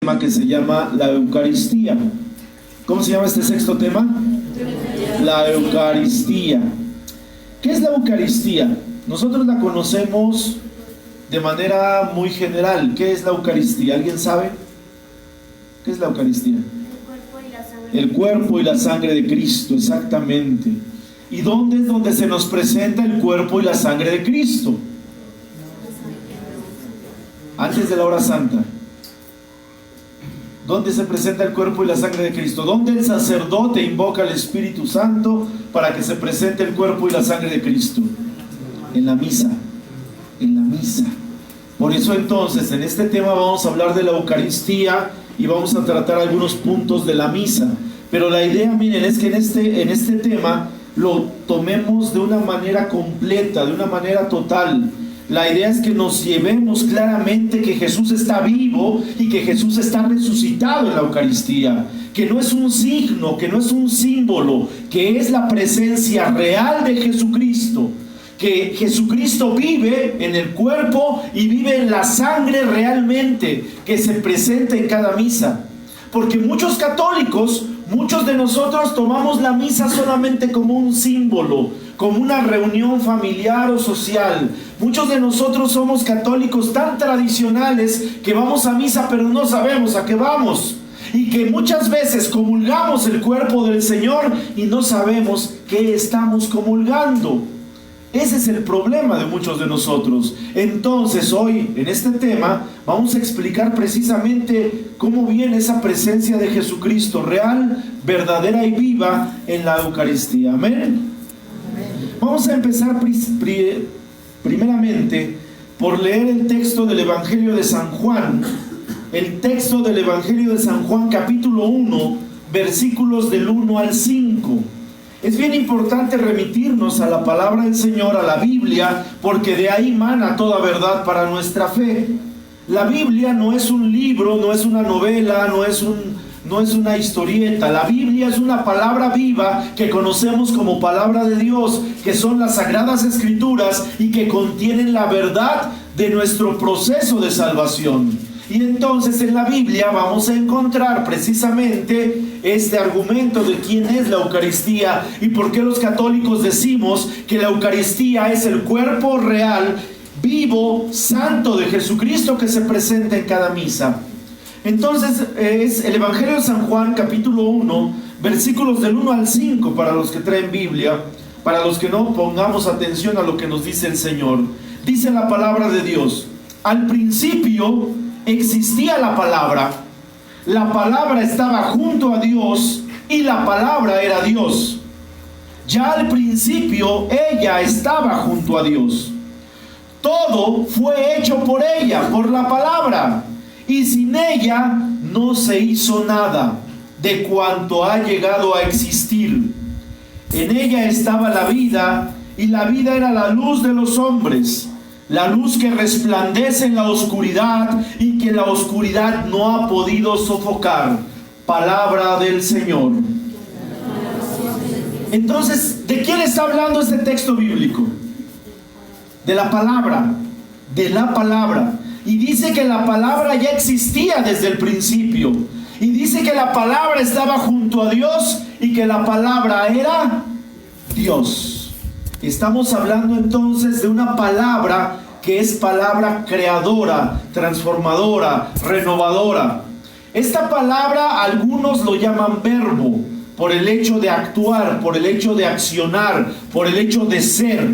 tema que se llama la Eucaristía. ¿Cómo se llama este sexto tema? La Eucaristía. ¿Qué es la Eucaristía? Nosotros la conocemos de manera muy general. ¿Qué es la Eucaristía? ¿Alguien sabe? ¿Qué es la Eucaristía? El cuerpo y la sangre de Cristo, exactamente. ¿Y dónde es donde se nos presenta el cuerpo y la sangre de Cristo? Antes de la hora santa. ¿Dónde se presenta el cuerpo y la sangre de Cristo? ¿Dónde el sacerdote invoca al Espíritu Santo para que se presente el cuerpo y la sangre de Cristo? En la misa. En la misa. Por eso entonces en este tema vamos a hablar de la Eucaristía y vamos a tratar algunos puntos de la misa. Pero la idea, miren, es que en este tema lo tomemos de una manera completa, de una manera total. La idea es que nos llevemos claramente que Jesús está vivo y que Jesús está resucitado en la Eucaristía, que no es un signo, que no es un símbolo, que es la presencia real de Jesucristo, que Jesucristo vive en el cuerpo y vive en la sangre realmente, que se presenta en cada misa. Porque muchos católicos, muchos de nosotros tomamos la misa solamente como un símbolo, como una reunión familiar o social. Muchos de nosotros somos católicos tan tradicionales que vamos a misa pero no sabemos a qué vamos. Y que muchas veces comulgamos el cuerpo del Señor y no sabemos qué estamos comulgando. Ese es el problema de muchos de nosotros. Entonces hoy en este tema vamos a explicar precisamente cómo viene esa presencia de Jesucristo real, verdadera y viva en la Eucaristía. Amén. Vamos a empezar primeramente por leer el texto del Evangelio de San Juan. El texto del Evangelio de San Juan capítulo 1, versículos del 1 al 5. Es bien importante remitirnos a la palabra del Señor, a la Biblia, porque de ahí mana toda verdad para nuestra fe. La Biblia no es un libro, no es una novela, no es una historieta. La Biblia es una palabra viva que conocemos como palabra de Dios, que son las Sagradas Escrituras y que contienen la verdad de nuestro proceso de salvación. Y entonces en la Biblia vamos a encontrar precisamente este argumento de quién es la Eucaristía y por qué los católicos decimos que la Eucaristía es el cuerpo real, vivo, santo de Jesucristo que se presenta en cada misa. Entonces es el Evangelio de San Juan capítulo 1, versículos del 1 al 5 para los que traen Biblia, para los que no pongamos atención a lo que nos dice el Señor. Dice la palabra de Dios: al principio existía la palabra estaba junto a Dios y la palabra era Dios. Ya al principio ella estaba junto a Dios. Todo fue hecho por ella, por la palabra, y sin ella no se hizo nada de cuanto ha llegado a existir. En ella estaba la vida, y la vida era la luz de los hombres. La luz que resplandece en la oscuridad y que la oscuridad no ha podido sofocar. Palabra del Señor. Entonces, ¿de quién está hablando este texto bíblico? De la palabra. De la palabra. Y dice que la palabra ya existía desde el principio. Y dice que la palabra estaba junto a Dios y que la palabra era Dios. Estamos hablando entonces de una palabra que es palabra creadora, transformadora, renovadora. Esta palabra algunos lo llaman verbo, por el hecho de actuar, por el hecho de accionar, por el hecho de ser.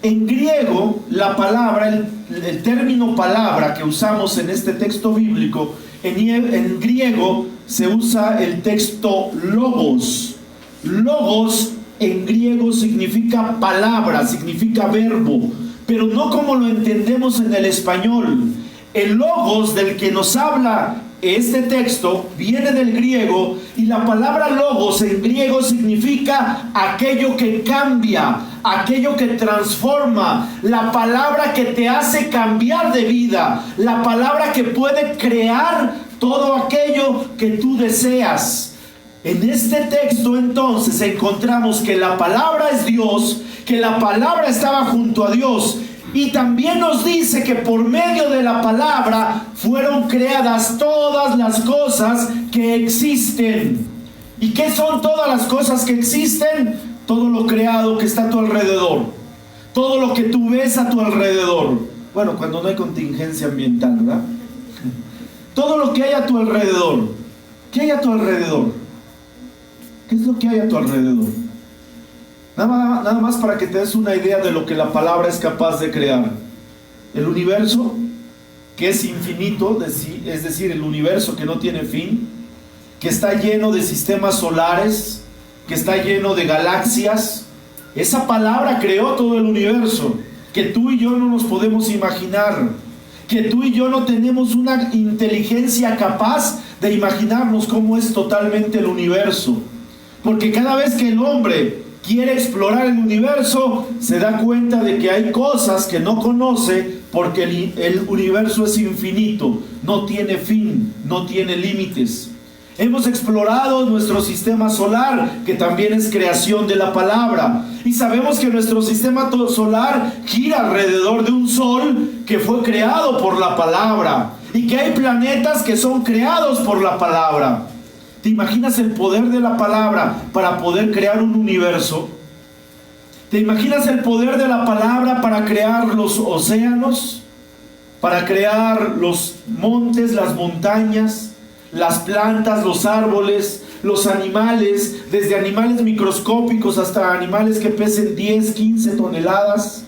En griego, la palabra, el término palabra que usamos en este texto bíblico, en griego se usa el texto logos. Logos en griego significa palabra, significa verbo, pero no como lo entendemos en el español. El logos del que nos habla este texto viene del griego, y la palabra logos en griego significa aquello que cambia, aquello que transforma, la palabra que te hace cambiar de vida, la palabra que puede crear todo aquello que tú deseas. En este texto entonces encontramos que la palabra es Dios, que la palabra estaba junto a Dios Y también nos dice que por medio de la palabra fueron creadas todas las cosas que existen. ¿Y qué son todas las cosas que existen? Todo lo creado que está a tu alrededor. Todo lo que tú ves a tu alrededor. Bueno, cuando no hay contingencia ambiental, ¿verdad? Todo lo que hay a tu alrededor. ¿Qué hay a tu alrededor? ¿Qué es lo que hay a tu alrededor? Nada más para que te des una idea de lo que la palabra es capaz de crear. El universo, que es infinito, es decir, el universo que no tiene fin, que está lleno de sistemas solares, que está lleno de galaxias. Esa palabra creó todo el universo, que tú y yo no nos podemos imaginar, que tú y yo no tenemos una inteligencia capaz de imaginarnos cómo es totalmente el universo. Porque cada vez que el hombre quiere explorar el universo, se da cuenta de que hay cosas que no conoce, porque el universo es infinito, no tiene fin, no tiene límites. Hemos explorado nuestro sistema solar, que también es creación de la palabra, y sabemos que nuestro sistema solar gira alrededor de un sol que fue creado por la palabra, y que hay planetas que son creados por la palabra. ¿Te imaginas el poder de la palabra para poder crear un universo? ¿Te imaginas el poder de la palabra para crear los océanos? Para crear los montes, las montañas, las plantas, los árboles, los animales, desde animales microscópicos hasta animales que pesen 10, 15 toneladas,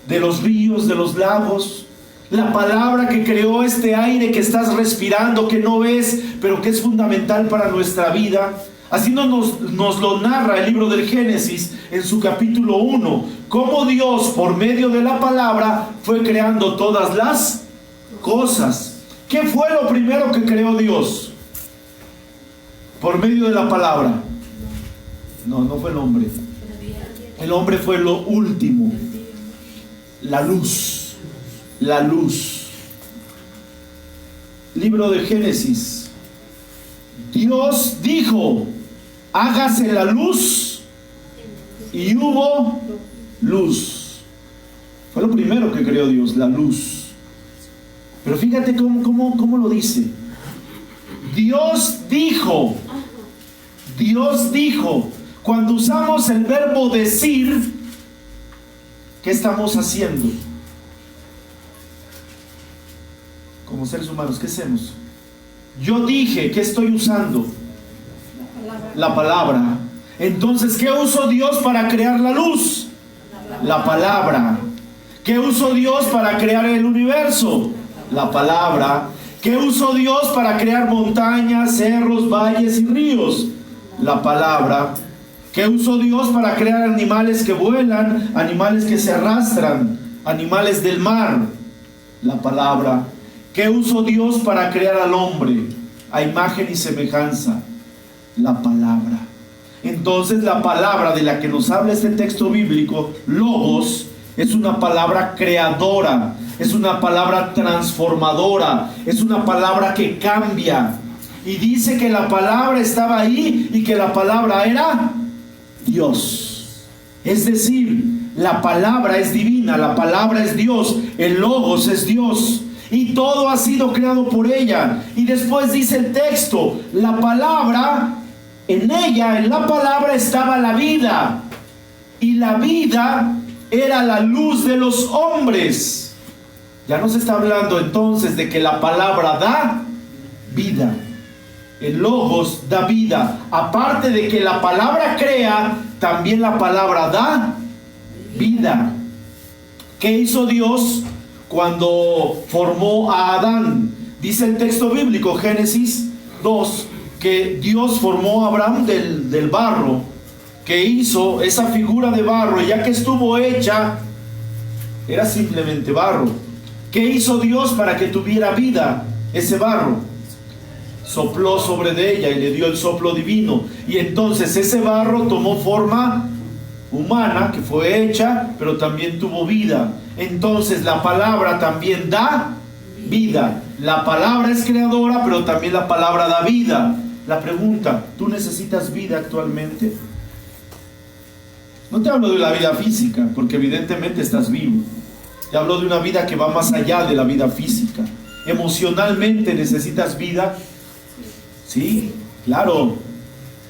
de los ríos, de los lagos. La palabra que creó este aire que estás respirando, que no ves, pero que es fundamental para nuestra vida. Así nos lo narra el libro del Génesis en su capítulo 1. Cómo Dios, por medio de la palabra, fue creando todas las cosas. ¿Qué fue lo primero que creó Dios? Por medio de la palabra. No fue el hombre. El hombre fue lo último. La luz. La luz. Libro de Génesis. Dios dijo: hágase la luz, y hubo luz. Fue lo primero que creó Dios, la luz. Pero fíjate cómo lo dice. Dios dijo. Dios dijo. Cuando usamos el verbo decir, ¿qué estamos haciendo? Como seres humanos, ¿qué hacemos? Yo dije, ¿qué estoy usando? La palabra. Entonces, ¿qué usó Dios para crear la luz? La palabra. ¿Qué usó Dios para crear el universo? La palabra. ¿Qué usó Dios para crear montañas, cerros, valles y ríos? La palabra. ¿Qué usó Dios para crear animales que vuelan, animales que se arrastran, animales del mar? La palabra. ¿Qué usó Dios para crear al hombre a imagen y semejanza? La palabra. Entonces, la palabra de la que nos habla este texto bíblico, logos, es una palabra creadora, es una palabra transformadora, es una palabra que cambia. Y dice que la palabra estaba ahí y que la palabra era Dios. Es decir, la palabra es divina, la palabra es Dios, el logos es Dios. Y todo ha sido creado por ella. Y después dice el texto, la palabra, en ella, en la palabra estaba la vida. Y la vida era la luz de los hombres. Ya nos está hablando entonces de que la palabra da vida. El logos da vida. Aparte de que la palabra crea, también la palabra da vida. ¿Qué hizo Dios cuando formó a Adán? Dice el texto bíblico, Génesis 2, que Dios formó a Abraham del barro, que hizo esa figura de barro, y ya que estuvo hecha, era simplemente barro. ¿Qué hizo Dios para que tuviera vida ese barro? Sopló sobre de ella y le dio el soplo divino, y entonces ese barro tomó forma humana, que fue hecha, pero también tuvo vida. Entonces la palabra también da vida. La palabra es creadora, pero también la palabra da vida. La pregunta, ¿tú necesitas vida actualmente? No te hablo de la vida física, porque evidentemente estás vivo. Te hablo de una vida que va más allá de la vida física. Emocionalmente necesitas vida. Sí, claro.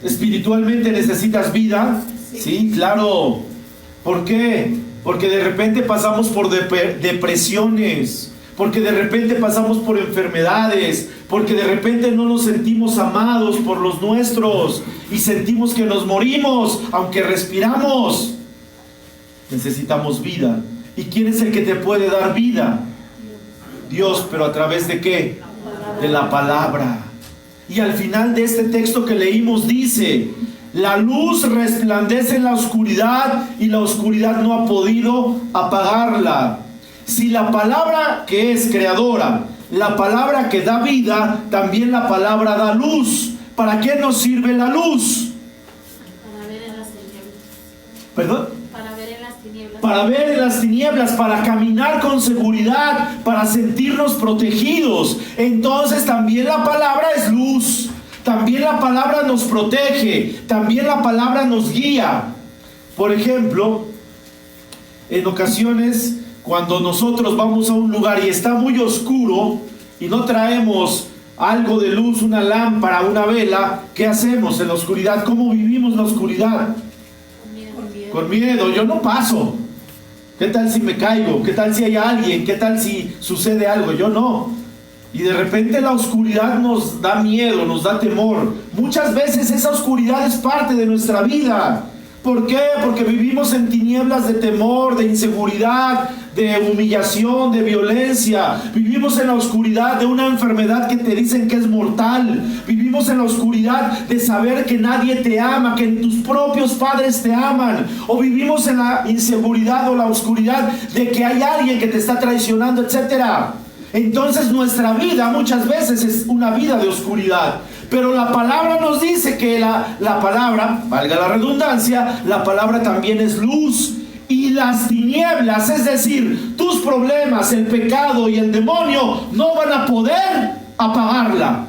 Espiritualmente necesitas vida. Sí, claro. ¿Por qué? Porque de repente pasamos por depresiones, porque de repente pasamos por enfermedades, porque de repente no nos sentimos amados por los nuestros y sentimos que nos morimos, aunque respiramos. Necesitamos vida. ¿Y quién es el que te puede dar vida? Dios, pero ¿a través de qué? De la palabra. Y al final de este texto que leímos dice: la luz resplandece en la oscuridad y la oscuridad no ha podido apagarla. Si la palabra que es creadora, la palabra que da vida, también la palabra da luz. ¿Para qué nos sirve la luz? Para ver en las tinieblas. ¿Perdón? Para ver en las tinieblas. Para ver en las tinieblas, para caminar con seguridad, para sentirnos protegidos. Entonces también la palabra es luz. También la palabra nos protege, también la palabra nos guía. Por ejemplo, en ocasiones cuando nosotros vamos a un lugar y está muy oscuro y no traemos algo de luz, una lámpara, una vela, ¿qué hacemos en la oscuridad? ¿Cómo vivimos la oscuridad? Con miedo. Yo no paso. ¿Qué tal si me caigo? ¿Qué tal si hay alguien? ¿Qué tal si sucede algo? Yo no. Y de repente la oscuridad nos da miedo, nos da temor. Muchas veces esa oscuridad es parte de nuestra vida. ¿Por qué? Porque vivimos en tinieblas de temor, de inseguridad, de humillación, de violencia. Vivimos en la oscuridad de una enfermedad que te dicen que es mortal. Vivimos en la oscuridad de saber que nadie te ama, que tus propios padres te aman. O vivimos en la inseguridad o la oscuridad de que hay alguien que te está traicionando, etcétera. Entonces nuestra vida muchas veces es una vida de oscuridad. Pero la palabra nos dice que la palabra, valga la redundancia, la palabra también es luz. Y las tinieblas, es decir, tus problemas, el pecado y el demonio, no van a poder apagarla.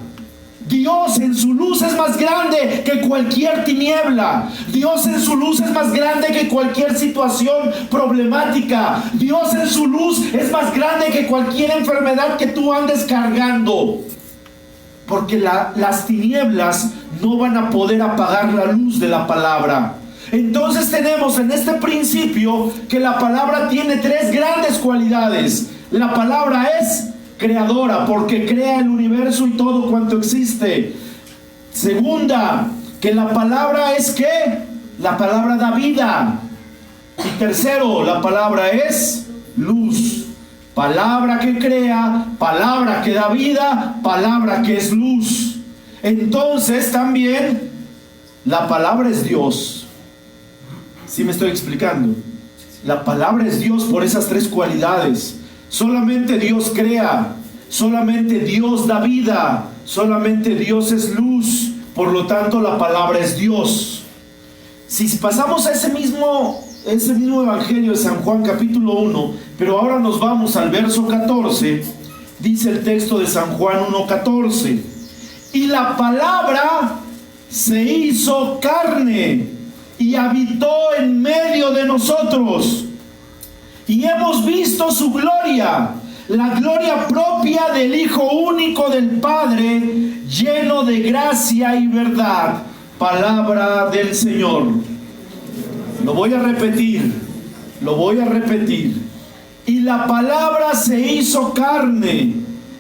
Dios en su luz es más grande que cualquier tiniebla. Dios en su luz es más grande que cualquier situación problemática. Dios en su luz es más grande que cualquier enfermedad que tú andes cargando. Porque las tinieblas no van a poder apagar la luz de la palabra. Entonces tenemos en este principio que la palabra tiene tres grandes cualidades. La palabra es creadora, porque crea el universo y todo cuanto existe. Segunda, que la palabra es ¿qué? La palabra da vida. Y tercero, la palabra es luz. Palabra que crea, palabra que da vida, palabra que es luz. Entonces también la palabra es Dios. ¿Sí me estoy explicando? La palabra es Dios por esas tres cualidades. Solamente Dios crea, solamente Dios da vida, solamente Dios es luz. Por lo tanto, la palabra es Dios. Si pasamos a ese mismo evangelio de San Juan capítulo 1, pero ahora nos vamos al verso 14, dice el texto de San Juan 1:14: y la palabra se hizo carne y habitó en medio de nosotros, y hemos visto su gloria, la gloria propia del Hijo único del Padre, lleno de gracia y verdad. Palabra del Señor. Lo voy a repetir. Y la palabra se hizo carne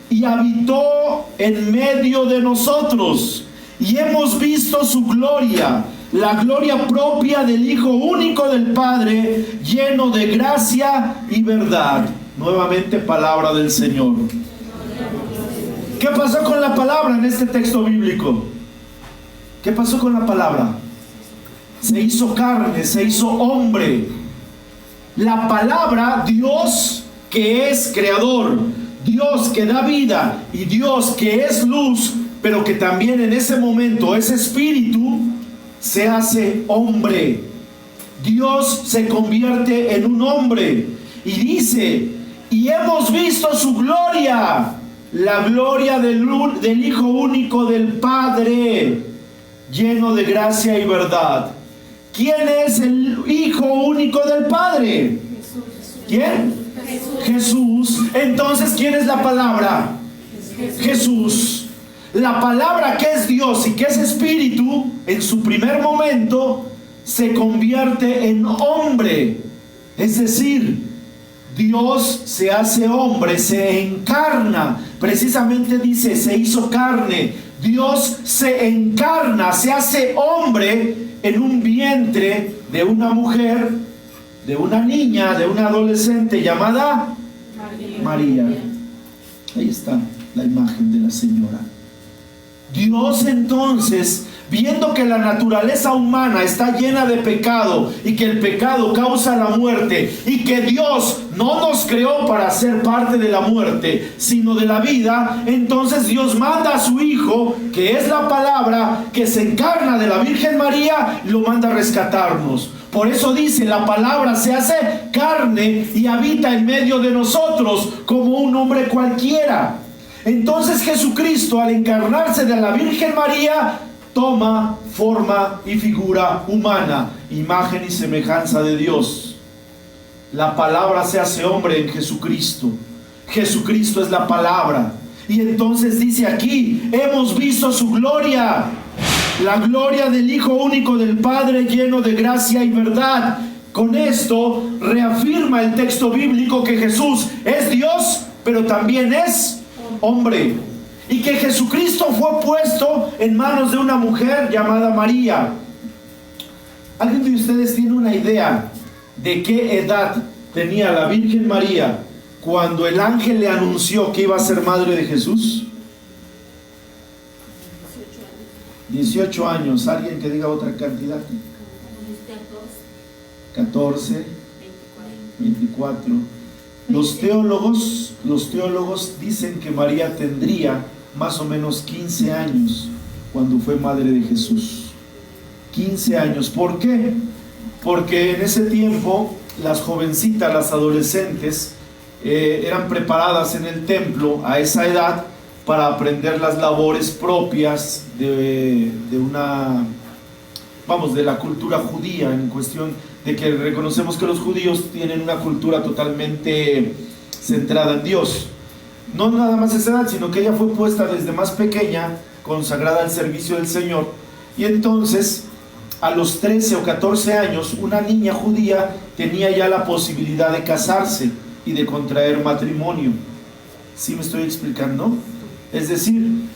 y habitó en medio de nosotros, y hemos visto su gloria, la gloria propia del Hijo único del Padre, lleno de gracia y verdad. Nuevamente, palabra del Señor. ¿Qué pasó con la palabra en este texto bíblico? ¿Qué pasó con la palabra? Se hizo carne, se hizo hombre. La palabra, Dios que es creador, Dios que da vida y Dios que es luz, pero que también en ese momento es espíritu, se hace hombre. Dios se convierte en un hombre y dice: y hemos visto su gloria, la gloria del Hijo único del Padre, lleno de gracia y verdad. ¿Quién es el Hijo único del Padre? Jesús. ¿Quién? Jesús. Entonces, ¿quién es la palabra? Jesús. La palabra que es Dios y que es espíritu, en su primer momento se convierte en hombre. Es decir, Dios se hace hombre, se encarna. Precisamente dice, se hizo carne. Dios se encarna, se hace hombre en un vientre de una mujer, de una niña, de una adolescente llamada María. Ahí está la imagen de la señora. Dios entonces, viendo que la naturaleza humana está llena de pecado y que el pecado causa la muerte y que Dios no nos creó para ser parte de la muerte, sino de la vida, entonces Dios manda a su Hijo, que es la palabra, que se encarna de la Virgen María, y lo manda a rescatarnos. Por eso dice, la palabra se hace carne y habita en medio de nosotros como un hombre cualquiera. Entonces Jesucristo, al encarnarse de la Virgen María, toma forma y figura humana, imagen y semejanza de Dios. La palabra se hace hombre en Jesucristo. Jesucristo es la palabra. Y entonces dice aquí, hemos visto su gloria, la gloria del Hijo único del Padre, lleno de gracia y verdad. Con esto reafirma el texto bíblico que Jesús es Dios, pero también es hombre, y que Jesucristo fue puesto en manos de una mujer llamada María. ¿Alguien de ustedes tiene una idea de qué edad tenía la Virgen María cuando el ángel le anunció que iba a ser madre de Jesús? 18 años. ¿Alguien que diga otra cantidad? 14, 24. Los teólogos dicen que María tendría más o menos 15 años cuando fue madre de Jesús. 15 años. ¿Por qué? Porque en ese tiempo las jovencitas, las adolescentes, eran preparadas en el templo a esa edad para aprender las labores propias de la cultura judía, en cuestión de que reconocemos que los judíos tienen una cultura totalmente centrada en Dios. No nada más esa edad, sino que ella fue puesta desde más pequeña, consagrada al servicio del Señor. Y entonces, a los 13 o 14 años, una niña judía tenía ya la posibilidad de casarse y de contraer matrimonio. ¿Sí me estoy explicando? Es decir,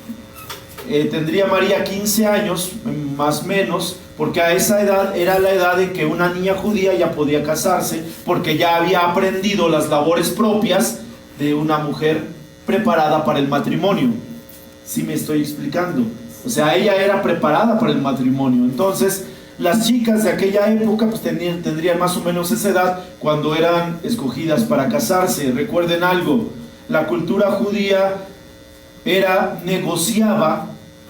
tendría María 15 años, más o menos, porque a esa edad era la edad en que una niña judía ya podía casarse, porque ya había aprendido las labores propias de una mujer preparada para el matrimonio. ¿Sí me estoy explicando? O sea, ella era preparada para el matrimonio. Entonces, las chicas de aquella época pues tendrían más o menos esa edad cuando eran escogidas para casarse. Recuerden algo, la cultura judía negociaba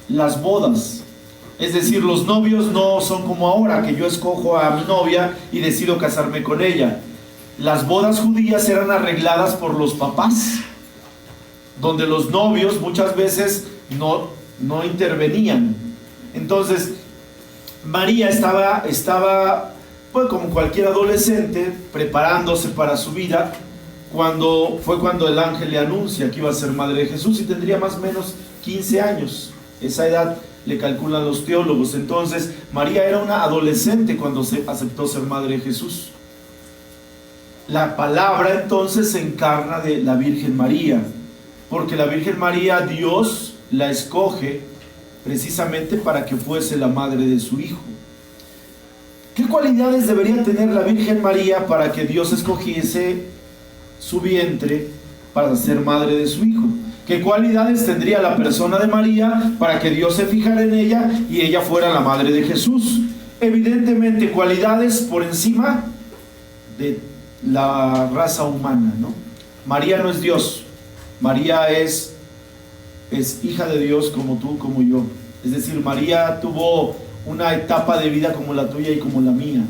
las bodas. Es decir, los novios no son como ahora, que yo escojo a mi novia y decido casarme con ella. Las bodas judías eran arregladas por los papás, donde los novios muchas veces no intervenían. Entonces, María estaba pues, como cualquier adolescente, preparándose para su vida, cuando el ángel le anuncia que iba a ser madre de Jesús, y tendría más o menos 15 años. Esa edad le calculan los teólogos. Entonces, María era una adolescente cuando se aceptó ser madre de Jesús. La palabra entonces se encarna de la Virgen María, porque la Virgen María, Dios la escoge precisamente para que fuese la madre de su Hijo. ¿Qué cualidades debería tener la Virgen María para que Dios escogiese su vientre para ser madre de su Hijo? ¿Qué cualidades tendría la persona de María para que Dios se fijara en ella y ella fuera la madre de Jesús? Evidentemente, cualidades por encima de la raza humana, ¿no? María no es Dios. María es hija de Dios como tú, como yo. Es decir, María tuvo una etapa de vida como la tuya y como la mía.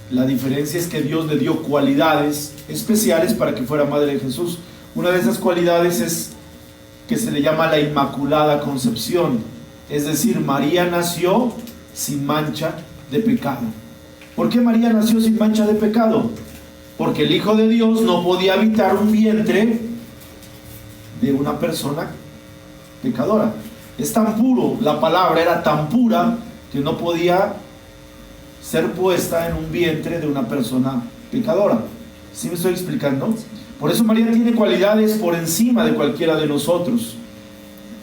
La diferencia es que Dios le dio cualidades especiales para que fuera madre de Jesús. Una de esas cualidades es que se le llama la Inmaculada Concepción. Es decir, María nació sin mancha de pecado. ¿Por qué María nació sin mancha de pecado? porque el Hijo de Dios no podía habitar un vientre de una persona pecadora. Es tan puro, la palabra era tan pura que no podía ser puesta en un vientre de una persona pecadora. ¿Sí me estoy explicando? Por eso María tiene cualidades por encima de cualquiera de nosotros.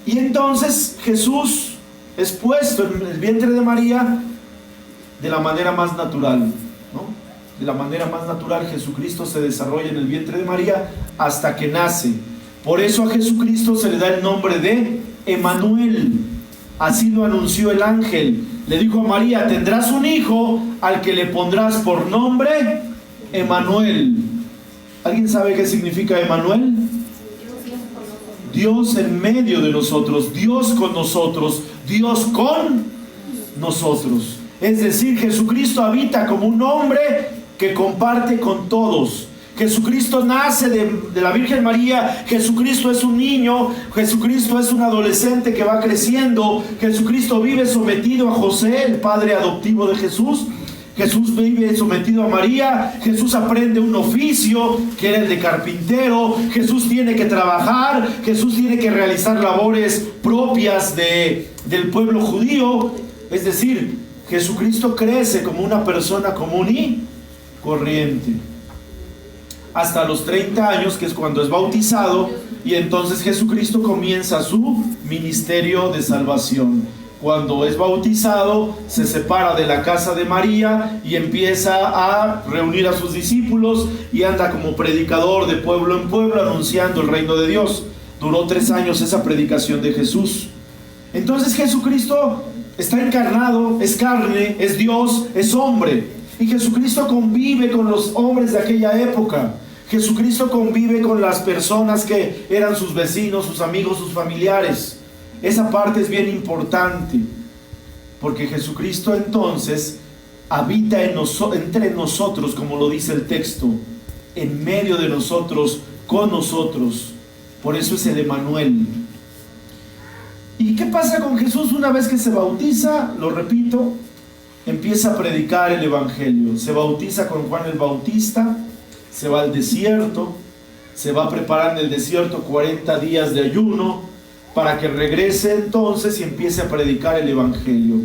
Y entonces Jesús es puesto en el vientre de María de la manera más natural, ¿no? De la manera más natural Jesucristo se desarrolla en el vientre de María hasta que nace. Por eso a Jesucristo se le da el nombre de Emmanuel. Así lo anunció el ángel. Le dijo a María: tendrás un hijo al que le pondrás por nombre Emmanuel. ¿Alguien sabe qué significa Emmanuel? Dios en medio de nosotros, Dios con nosotros, Dios con nosotros. Es decir, Jesucristo habita como un hombre que comparte con todos. Jesucristo nace de la Virgen María. Jesucristo es un niño. Jesucristo es un adolescente que va creciendo. Jesucristo vive sometido a José, el padre adoptivo de Jesús. Jesús vive sometido a María. Jesús aprende un oficio que era el de carpintero. Jesús tiene que trabajar. Jesús tiene que realizar labores propias del pueblo judío. Es decir, Jesucristo crece como una persona común y corriente hasta los 30 años, que es cuando es bautizado, y entonces Jesucristo comienza su ministerio de salvación. Cuando es bautizado, se separa de la casa de María y empieza a reunir a sus discípulos y anda como predicador de pueblo en pueblo anunciando el reino de Dios. Duró 3 años esa predicación de Jesús. Entonces Jesucristo está encarnado, es carne, es Dios, es hombre. Y Jesucristo convive con los hombres de aquella época. Jesucristo convive con las personas que eran sus vecinos, sus amigos, sus familiares. Esa parte es bien importante, porque Jesucristo entonces habita entre nosotros, como lo dice el texto, en medio de nosotros, con nosotros. Por eso es el Emmanuel. ¿Y qué pasa con Jesús una vez que se bautiza? Lo repito, empieza a predicar el Evangelio. Se bautiza con Juan el Bautista, se va al desierto, se va a preparar en el desierto 40 días de ayuno para que regrese entonces y empiece a predicar el Evangelio.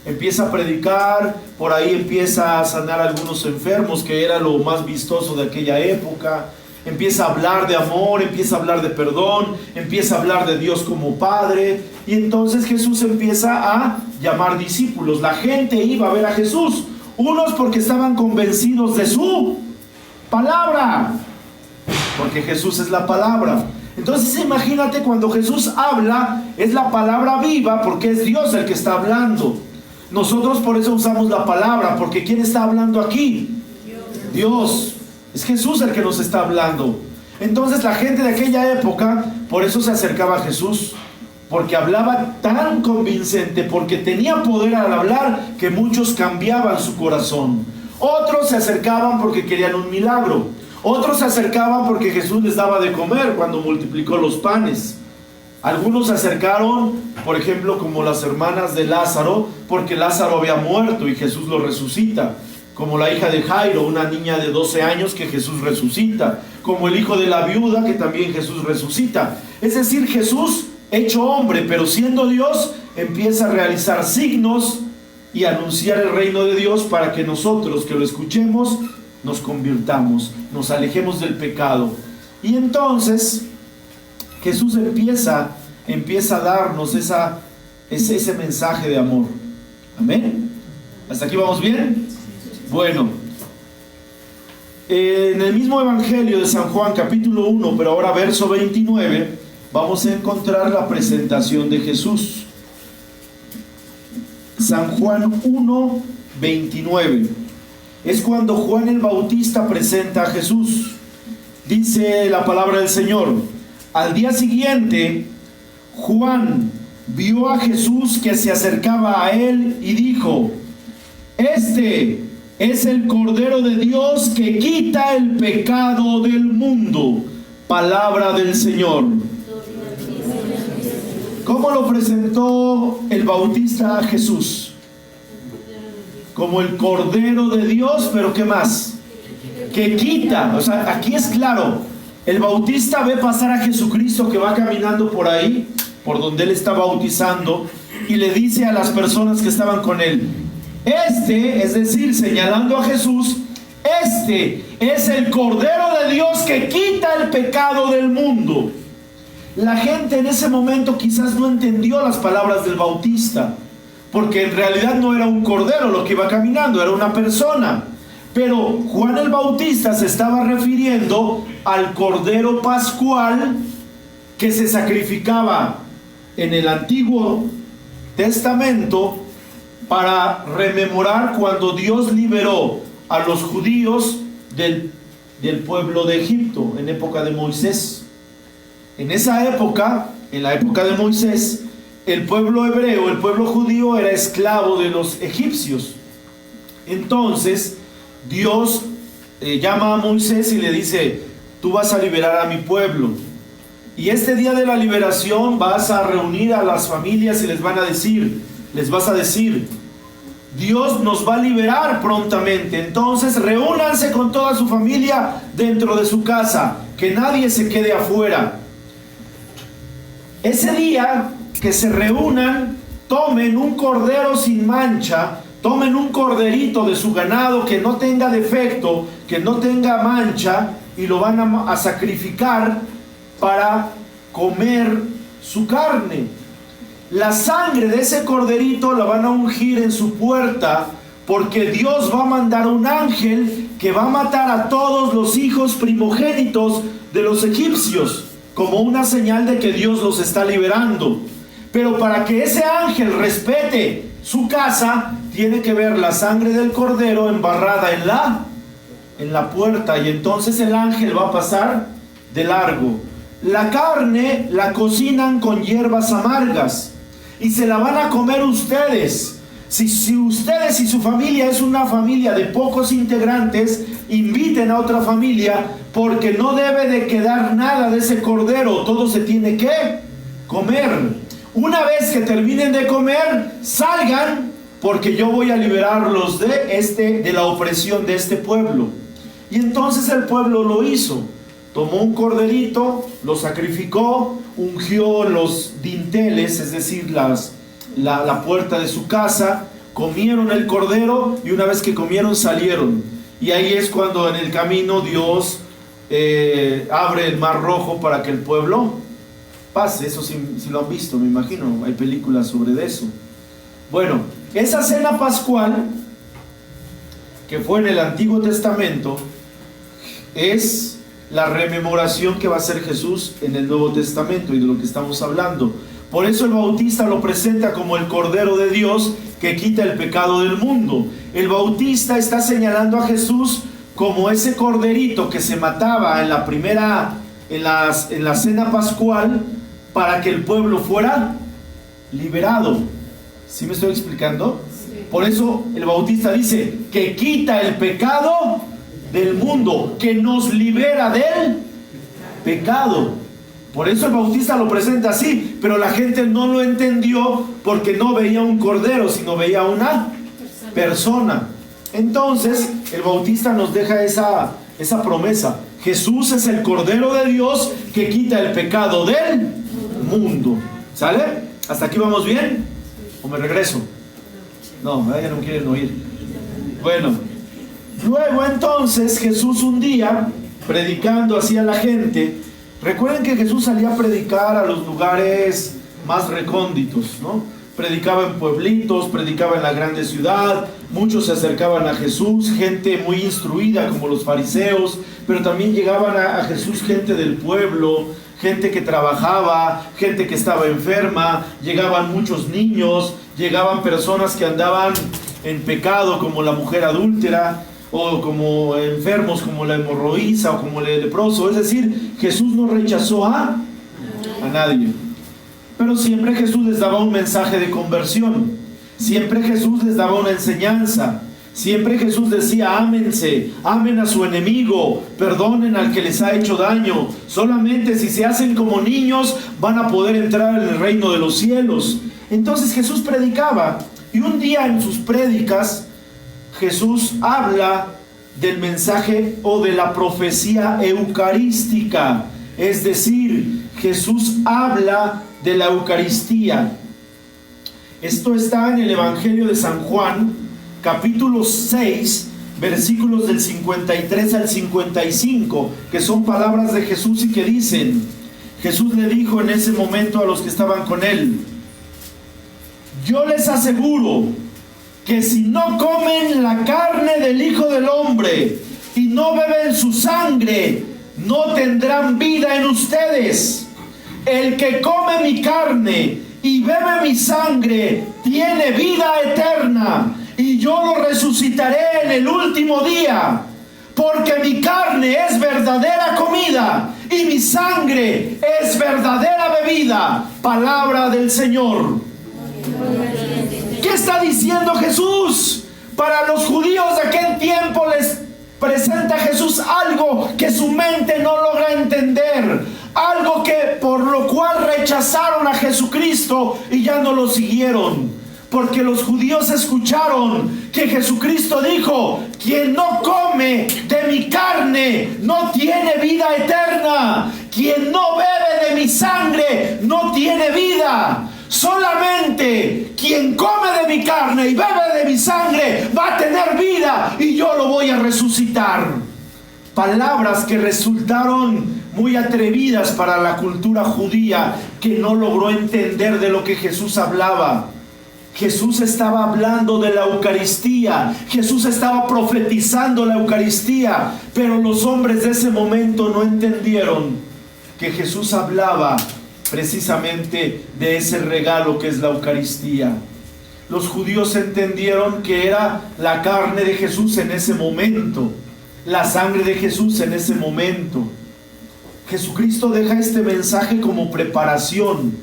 Empieza a predicar, por ahí empieza a sanar a algunos enfermos, que era lo más vistoso de aquella época. Empieza a hablar de amor, empieza a hablar de perdón, empieza a hablar de Dios como Padre. Y entonces Jesús empieza a llamar discípulos. La gente iba a ver a Jesús, unos porque estaban convencidos de su palabra, porque Jesús es la palabra. Entonces imagínate, cuando Jesús habla, es la palabra viva, porque es Dios el que está hablando. Nosotros por eso usamos la palabra, porque ¿quién está hablando aquí? Dios. Es Jesús el que nos está hablando. Entonces la gente de aquella época por eso se acercaba a Jesús, porque hablaba tan convincente, porque tenía poder al hablar, que muchos cambiaban su corazón. Otros se acercaban porque querían un milagro. Otros se acercaban porque Jesús les daba de comer cuando multiplicó los panes. Algunos se acercaron, por ejemplo, como las hermanas de Lázaro, porque Lázaro había muerto y Jesús lo resucita. Como la hija de Jairo, una niña de 12 años que Jesús resucita. Como el hijo de la viuda, que también Jesús resucita. Es decir, Jesús, hecho hombre, pero siendo Dios, empieza a realizar signos y anunciar el reino de Dios, para que nosotros que lo escuchemos nos convirtamos, nos alejemos del pecado. Y entonces Jesús empieza a darnos ese mensaje de amor. Amén. ¿Hasta aquí vamos bien? Bueno, en el mismo Evangelio de San Juan, capítulo 1, pero ahora verso 29, vamos a encontrar la presentación de Jesús. San Juan 1, 29. Es cuando Juan el Bautista presenta a Jesús. Dice la palabra del Señor: al día siguiente, Juan vio a Jesús que se acercaba a él y dijo: este es el Cordero de Dios que quita el pecado del mundo. Palabra del Señor. ¿Cómo lo presentó el Bautista a Jesús? Como el Cordero de Dios, pero ¿qué más? que quita. O sea, aquí es claro, el bautista ve pasar a Jesucristo que va caminando por ahí, por donde él está bautizando, y le dice a las personas que estaban con él, es decir, señalando a Jesús, este es el Cordero de Dios que quita el pecado del mundo. La gente en ese momento quizás no entendió las palabras del bautista, porque en realidad no era un cordero lo que iba caminando, era una persona. Pero Juan el Bautista se estaba refiriendo al Cordero Pascual que se sacrificaba en el Antiguo Testamento para rememorar cuando Dios liberó a los judíos del pueblo de Egipto en época de Moisés. En esa época, en la época de Moisés, el pueblo hebreo, el pueblo judío era esclavo de los egipcios. Entonces Dios llama a Moisés y le dice, tú vas a liberar a mi pueblo, y este día de la liberación vas a reunir a las familias y les vas a decir, Dios nos va a liberar prontamente, entonces reúnanse con toda su familia dentro de su casa, que nadie se quede afuera. Ese día que se reúnan, tomen un cordero sin mancha, tomen un corderito de su ganado que no tenga defecto, que no tenga mancha, y lo van a sacrificar para comer su carne. La sangre de ese corderito la van a ungir en su puerta, porque Dios va a mandar un ángel que va a matar a todos los hijos primogénitos de los egipcios, como una señal de que Dios los está liberando. Pero para que ese ángel respete su casa, tiene que ver la sangre del cordero embarrada en la puerta, y entonces el ángel va a pasar de largo. La carne la cocinan con hierbas amargas y se la van a comer ustedes. Si ustedes y su familia es una familia de pocos integrantes, inviten a otra familia, porque no debe de quedar nada de ese cordero, todo se tiene que comer. Una vez que terminen de comer, salgan, porque yo voy a liberarlos de la opresión de este pueblo. Y entonces el pueblo lo hizo. Tomó un corderito, lo sacrificó, ungió los dinteles, es decir, la puerta de su casa, comieron el cordero, y una vez que comieron salieron. Y ahí es cuando en el camino Dios abre el mar rojo para que el pueblo pase. Eso sí lo han visto, me imagino, hay películas sobre eso. Bueno, esa cena pascual que fue en el Antiguo Testamento es la rememoración que va a hacer Jesús en el Nuevo Testamento, y de lo que estamos hablando. Por eso el Bautista lo presenta como el Cordero de Dios que quita el pecado del mundo. El Bautista está señalando a Jesús como ese corderito que se mataba en la cena pascual para que el pueblo fuera liberado. ¿Sí me estoy explicando? Sí. Por eso el Bautista dice que quita el pecado del mundo, que nos libera del pecado. Por eso el Bautista lo presenta así, pero la gente no lo entendió, porque no veía un cordero, sino veía una persona. Entonces el Bautista nos deja esa promesa: Jesús es el Cordero de Dios que quita el pecado del mundo. ¿Sale? ¿Hasta aquí vamos bien? ¿O me regreso? No, ya no quieren oír. Bueno, luego entonces Jesús un día, predicando así a la gente, recuerden que Jesús salía a predicar a los lugares más recónditos, ¿no? Predicaba en pueblitos, predicaba en la grande ciudad, muchos se acercaban a Jesús, gente muy instruida como los fariseos, pero también llegaban a Jesús gente del pueblo, gente que trabajaba, gente que estaba enferma, llegaban muchos niños, llegaban personas que andaban en pecado como la mujer adúltera, o como enfermos como la hemorroísa o como el leproso. Es decir, Jesús no rechazó a nadie, pero siempre Jesús les daba un mensaje de conversión, siempre Jesús les daba una enseñanza, siempre Jesús decía: ámense, amen a su enemigo, perdonen al que les ha hecho daño, solamente si se hacen como niños van a poder entrar en el reino de los cielos. Entonces Jesús predicaba, y un día en sus prédicas Jesús habla del mensaje o de la profecía eucarística. Es decir, Jesús habla de la Eucaristía. Esto está en el Evangelio de San Juan, capítulo 6, versículos del 53 al 55, que son palabras de Jesús y que dicen: Jesús le dijo en ese momento a los que estaban con él: yo les aseguro que si no comen la carne del Hijo del Hombre y no beben su sangre, no tendrán vida en ustedes. El que come mi carne y bebe mi sangre tiene vida eterna, y yo lo resucitaré en el último día, porque mi carne es verdadera comida y mi sangre es verdadera bebida. Palabra del Señor. ¿Qué está diciendo Jesús? Para los judíos de aquel tiempo les presenta Jesús algo que su mente no logra entender, algo que por lo cual rechazaron a Jesucristo y ya no lo siguieron, porque los judíos escucharon que Jesucristo dijo: quien no come de mi carne no tiene vida eterna, quien no bebe de mi sangre no tiene vida. Solamente quien come de mi carne y bebe de mi sangre va a tener vida, y yo lo voy a resucitar. Palabras que resultaron muy atrevidas para la cultura judía, que no logró entender de lo que Jesús hablaba. Jesús estaba hablando de la Eucaristía, Jesús estaba profetizando la Eucaristía, pero los hombres de ese momento no entendieron que Jesús hablaba precisamente de ese regalo que es la Eucaristía. Los judíos entendieron que era la carne de Jesús en ese momento, la sangre de Jesús en ese momento. Jesucristo deja este mensaje como preparación.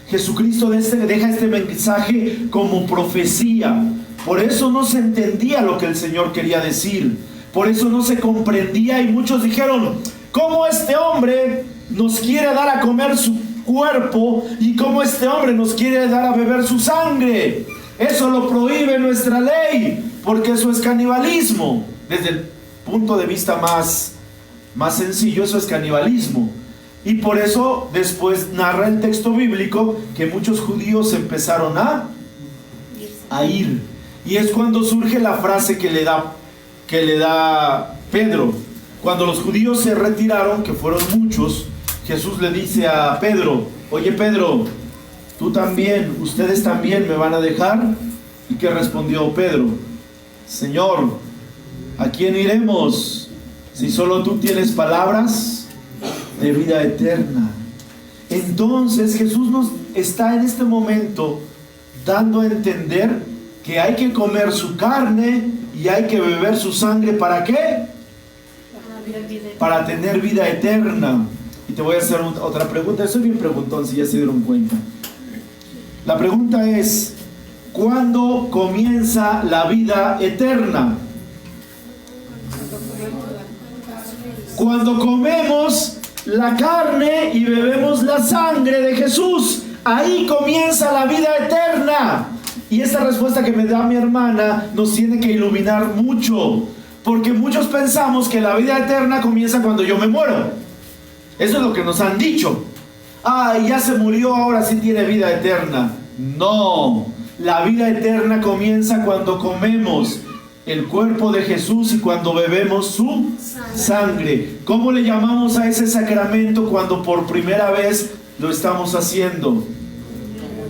Jesucristo deja este mensaje como profecía. Por eso no se entendía lo que el Señor quería decir. Por eso no se comprendía, y muchos dijeron: ¿cómo este hombre nos quiere dar a comer su cuerpo y cómo este hombre nos quiere dar a beber su sangre? Eso lo prohíbe nuestra ley, porque eso es canibalismo. Desde el punto de vista más sencillo, eso es canibalismo. Y por eso después narra el texto bíblico que muchos judíos empezaron a ir. Y es cuando surge la frase que le da Pedro. Cuando los judíos se retiraron, que fueron muchos, Jesús le dice a Pedro: oye Pedro, tú también, ustedes también me van a dejar. ¿Y qué respondió Pedro? Señor, ¿a quién iremos si solo tú tienes palabras de vida eterna? Entonces Jesús nos está en este momento dando a entender que hay que comer su carne y hay que beber su sangre. ¿Para qué? Para tener vida eterna. Y te voy a hacer otra pregunta. Soy bien preguntón, si ya se dieron cuenta. La pregunta es: ¿cuándo comienza la vida eterna? Cuando comemos la carne y bebemos la sangre de Jesús. Ahí comienza la vida eterna. Y esta respuesta que me da mi hermana nos tiene que iluminar mucho, porque muchos pensamos que la vida eterna comienza cuando yo me muero. Eso es lo que nos han dicho. Ya se murió, ahora sí tiene vida eterna. No, la vida eterna comienza cuando comemos el cuerpo de Jesús y cuando bebemos su sangre. ¿Cómo le llamamos a ese sacramento cuando por primera vez lo estamos haciendo?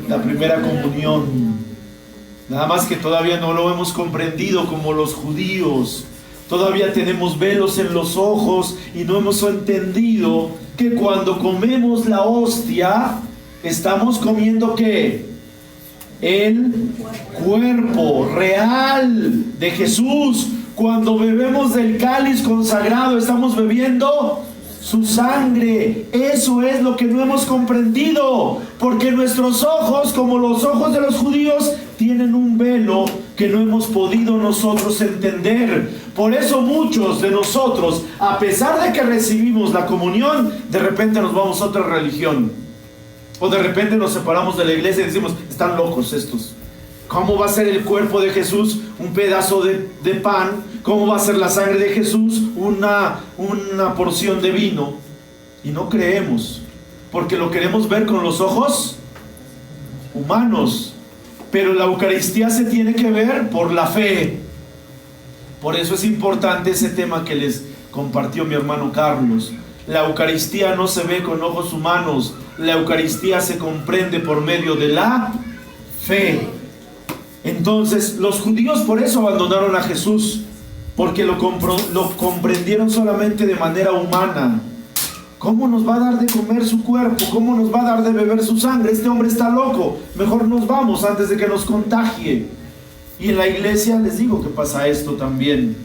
La primera comunión. Nada más que todavía no lo hemos comprendido como los judíos. Todavía tenemos velos en los ojos y no hemos entendido que cuando comemos la hostia estamos comiendo ¿qué? El cuerpo real de Jesús. Cuando bebemos del cáliz consagrado estamos bebiendo su sangre. Eso es lo que no hemos comprendido, porque nuestros ojos, como los ojos de los judíos, tienen un velo que no hemos podido nosotros entender. Por eso muchos de nosotros, a pesar de que recibimos la comunión, de repente nos vamos a otra religión, o de repente nos separamos de la iglesia y decimos: están locos estos. ¿Cómo va a ser el cuerpo de Jesús un pedazo de pan? ¿Cómo va a ser la sangre de Jesús una porción de vino? Y no creemos, porque lo queremos ver con los ojos humanos. Pero la Eucaristía se tiene que ver por la fe. Por eso es importante ese tema que les compartió mi hermano Carlos. La Eucaristía no se ve con ojos humanos. La Eucaristía se comprende por medio de la fe. Entonces, los judíos por eso abandonaron a Jesús, porque lo comprendieron solamente de manera humana. ¿Cómo nos va a dar de comer su cuerpo? ¿Cómo nos va a dar de beber su sangre? Este hombre está loco. Mejor nos vamos antes de que nos contagie. Y en la iglesia les digo que pasa esto también.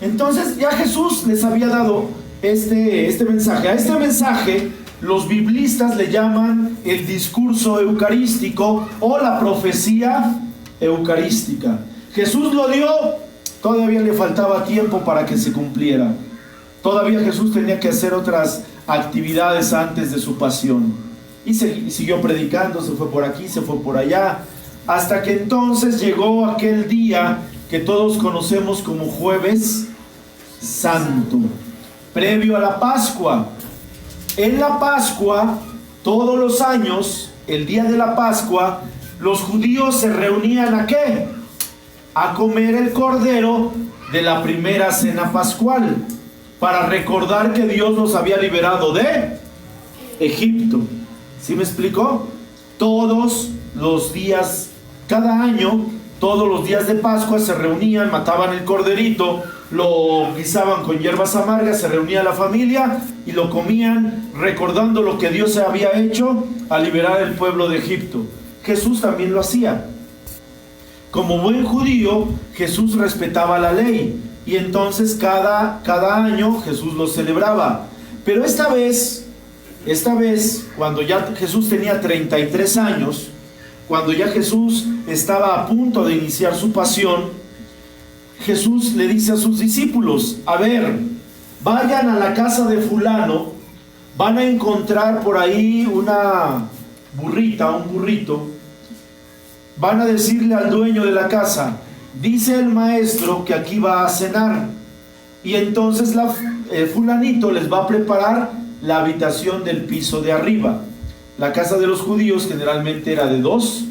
Entonces ya Jesús les había dado este mensaje. A este mensaje los biblistas le llaman el discurso eucarístico o la profecía eucarística. Jesús lo dio, todavía le faltaba tiempo para que se cumpliera. Todavía Jesús tenía que hacer otras actividades antes de su pasión. Y siguió predicando, se fue por aquí, se fue por allá, hasta que entonces llegó aquel día que todos conocemos como Jueves Santo, previo a la Pascua. En la Pascua, todos los años, el día de la Pascua, los judíos se reunían ¿a qué? A comer el cordero de la primera cena pascual, para recordar que Dios los había liberado de Egipto. ¿Sí me explicó? Todos los días, cada año, todos los días de Pascua se reunían, mataban el corderito, lo guisaban con hierbas amargas, se reunía la familia y lo comían, recordando lo que Dios había hecho al liberar el pueblo de Egipto. Jesús también lo hacía. Como buen judío, Jesús respetaba la ley. Y entonces cada año Jesús lo celebraba. Pero esta vez, cuando ya Jesús tenía 33 años, cuando ya Jesús estaba a punto de iniciar su pasión, Jesús le dice a sus discípulos: a ver, vayan a la casa de fulano, van a encontrar por ahí una burrita, un burrito, van a decirle al dueño de la casa: dice el maestro que aquí va a cenar. Y entonces fulanito les va a preparar la habitación del piso de arriba. La casa de los judíos generalmente era de dos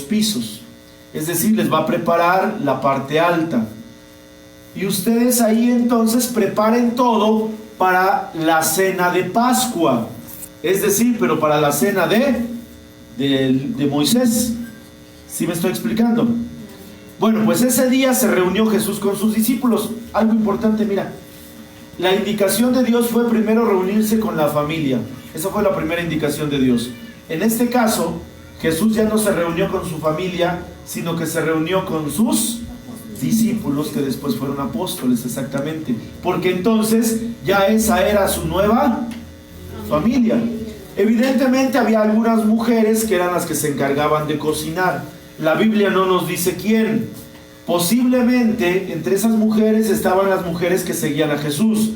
pisos. Es decir, les va a preparar la parte alta. Y ustedes ahí entonces preparen todo para la cena de Pascua. Es decir, pero para la cena de Moisés. ¿Sí me estoy explicando? Bueno, pues ese día se reunió Jesús con sus discípulos. Algo importante, mira. La indicación de Dios fue primero reunirse con la familia. Esa fue la primera indicación de Dios. En este caso, Jesús ya no se reunió con su familia, sino que se reunió con sus discípulos, que después fueron apóstoles, exactamente. Porque entonces ya esa era su nueva familia. Evidentemente había algunas mujeres que eran las que se encargaban de cocinar. La Biblia no nos dice quién. Posiblemente entre esas mujeres estaban las mujeres que seguían a Jesús: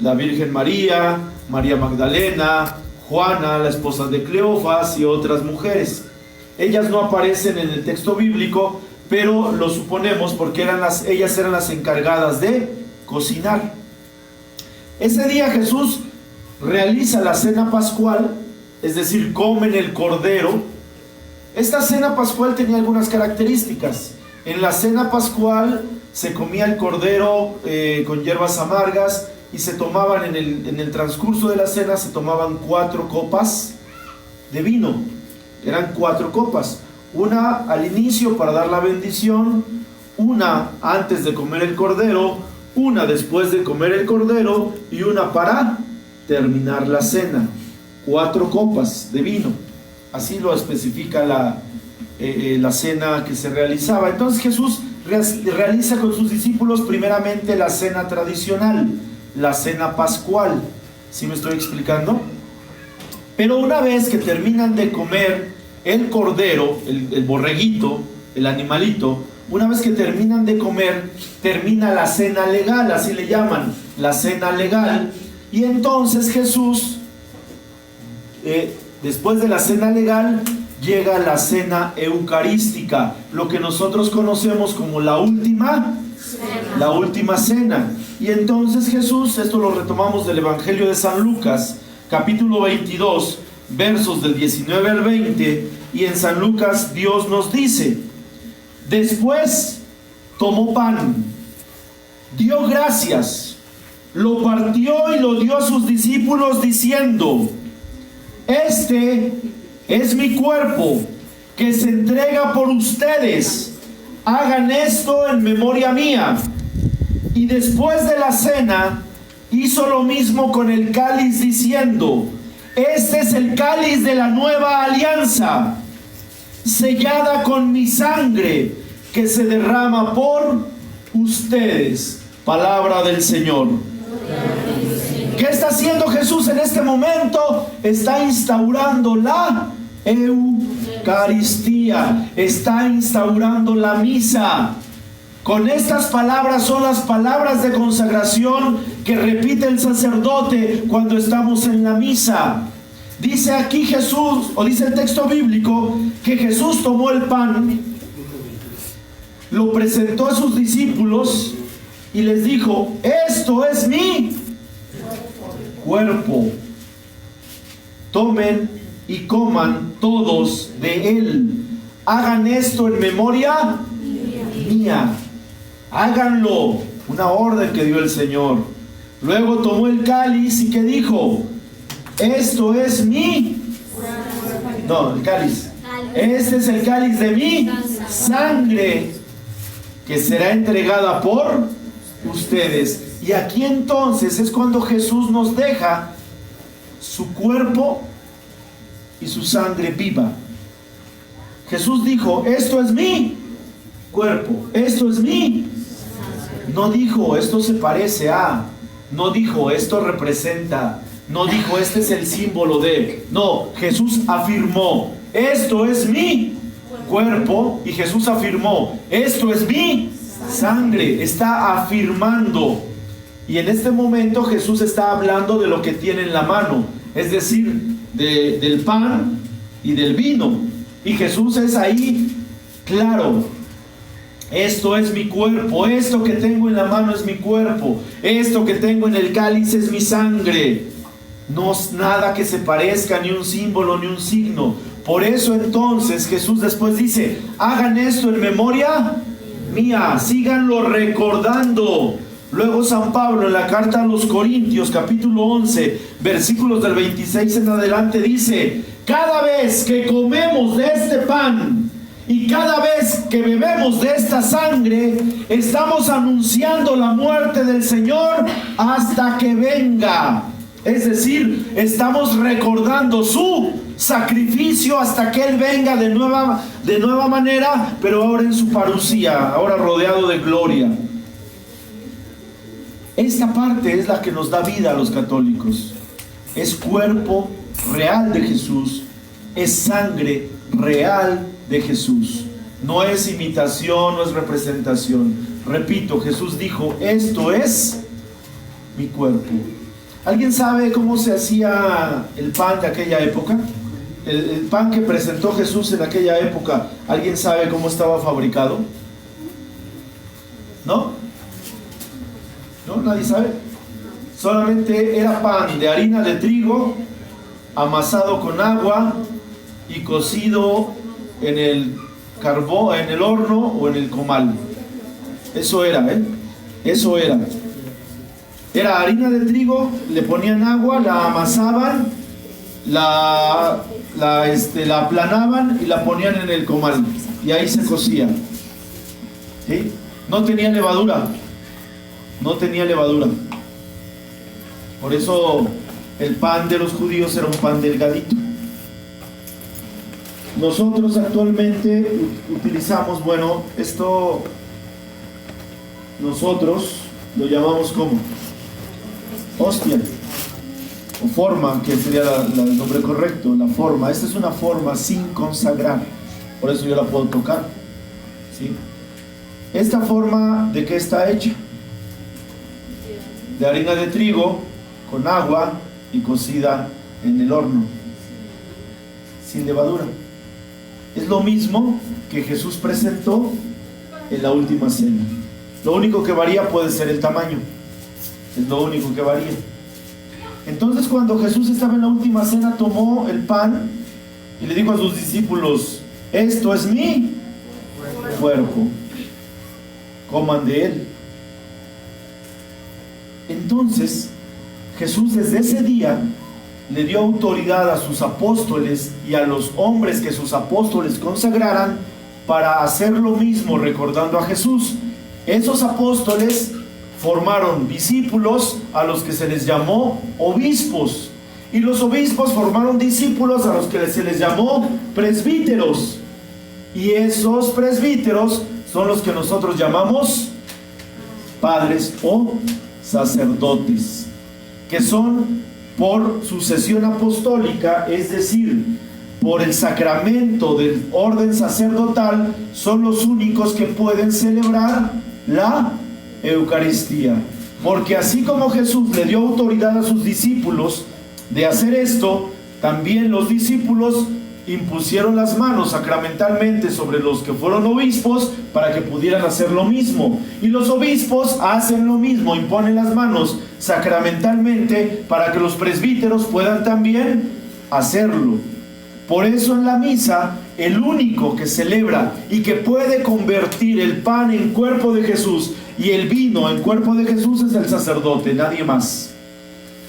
la Virgen María, María Magdalena, Juana, la esposa de Cleofas, y otras mujeres. Ellas no aparecen en el texto bíblico, pero lo suponemos porque ellas eran las encargadas de cocinar. Ese día Jesús realiza la cena pascual, es decir, comen el cordero. Esta cena pascual tenía algunas características. En la cena pascual se comía el cordero con hierbas amargas, y se tomaban en el transcurso de la cena, se tomaban 4 copas de vino. Eran 4 copas. Una al inicio para dar la bendición, una antes de comer el cordero, una después de comer el cordero y una para terminar la cena. 4 copas de vino. Así lo especifica la cena que se realizaba. Entonces Jesús realiza con sus discípulos primeramente la cena tradicional, la cena pascual. ¿Sí me estoy explicando? Pero una vez que terminan de comer el cordero, el borreguito, el animalito, una vez que terminan de comer, termina la cena legal, así le llaman, la cena legal. Y entonces Jesús, después de la cena legal, llega la cena eucarística, lo que nosotros conocemos como la última cena. Y entonces Jesús, esto lo retomamos del Evangelio de San Lucas, capítulo 22, versos del 19 al 20, y en San Lucas Dios nos dice: después tomó pan, dio gracias, lo partió y lo dio a sus discípulos diciendo: este es mi cuerpo que se entrega por ustedes, hagan esto en memoria mía. Y después de la cena hizo lo mismo con el cáliz diciendo: este es el cáliz de la nueva alianza, sellada con mi sangre, que se derrama por ustedes. Palabra del Señor. ¿Qué está haciendo Jesús en este momento? Está instaurando la Eucaristía, está instaurando la misa. Con estas palabras son las palabras de consagración que repite el sacerdote cuando estamos en la misa. Dice aquí Jesús, o dice el texto bíblico, que Jesús tomó el pan, lo presentó a sus discípulos y les dijo: esto es mi cuerpo, tomen y coman todos de él, hagan esto en memoria mía. Háganlo, una orden que dio el Señor. Luego tomó el cáliz y que dijo: esto es el cáliz, este es el cáliz de mi sangre, que será entregada por ustedes. Y aquí entonces es cuando Jesús nos deja su cuerpo y su sangre viva. Jesús dijo: esto es mi cuerpo, esto es mi. No dijo: esto se parece a. No dijo: esto representa. No dijo: este es el símbolo de. No, Jesús afirmó: esto es mi cuerpo. Y Jesús afirmó: esto es mi sangre. Está afirmando. Y en este momento Jesús está hablando de lo que tiene en la mano, es decir, del pan y del vino. Y Jesús es ahí claro: esto es mi cuerpo, esto que tengo en la mano es mi cuerpo, esto que tengo en el cáliz es mi sangre. No es nada que se parezca, ni un símbolo, ni un signo. Por eso entonces Jesús después dice: hagan esto en memoria mía, síganlo recordando. Luego San Pablo en la carta a los Corintios, capítulo 11, versículos del 26 en adelante, dice: cada vez que comemos de este pan y cada vez que bebemos de esta sangre, estamos anunciando la muerte del Señor hasta que venga. Es decir, estamos recordando su sacrificio hasta que Él venga de nueva manera, pero ahora en su parusía, ahora rodeado de gloria. Esta parte es la que nos da vida a los católicos. Es cuerpo real de Jesús, es sangre real de Jesús. No es imitación, no es representación. Repito, Jesús dijo: esto es mi cuerpo. ¿Alguien sabe cómo se hacía el pan de aquella época? El pan que presentó Jesús en aquella época, ¿alguien sabe cómo estaba fabricado? ¿No? ¿No? ¿Nadie sabe? Solamente era pan de harina de trigo, amasado con agua y cocido en el carbón, en el horno o en el comal. Eso era, Eso era. Era harina de trigo, le ponían agua, la amasaban, la aplanaban y la ponían en el comal. Y ahí se cocía. ¿Sí? No tenía levadura. No tenía levadura. Por eso el pan de los judíos era un pan delgadito. Nosotros actualmente utilizamos, esto nosotros lo llamamos como hostia o forma, que sería el nombre correcto, la forma. Esta es una forma sin consagrar, por eso yo la puedo tocar, ¿sí? Esta forma, ¿de qué está hecha? De harina de trigo con agua y cocida en el horno, sin levadura. Es lo mismo que Jesús presentó en la última cena. Lo único que varía puede ser el tamaño. Es lo único que varía. Entonces, cuando Jesús estaba en la última cena, tomó el pan y le dijo a sus discípulos: esto es mi cuerpo, coman de él. Entonces Jesús desde ese día le dio autoridad a sus apóstoles y a los hombres que sus apóstoles consagraran para hacer lo mismo, recordando a Jesús. Esos apóstoles formaron discípulos a los que se les llamó obispos, y los obispos formaron discípulos a los que se les llamó presbíteros, y esos presbíteros son los que nosotros llamamos padres o sacerdotes, que son por sucesión apostólica, es decir, por el sacramento del orden sacerdotal, son los únicos que pueden celebrar la Eucaristía. Porque así como Jesús le dio autoridad a sus discípulos de hacer esto, también los discípulos impusieron las manos sacramentalmente sobre los que fueron obispos para que pudieran hacer lo mismo. Y los obispos hacen lo mismo, imponen las manos sacramentalmente para que los presbíteros puedan también hacerlo. Por eso en la misa, el único que celebra y que puede convertir el pan en cuerpo de Jesús y el vino en cuerpo de Jesús es el sacerdote, nadie más.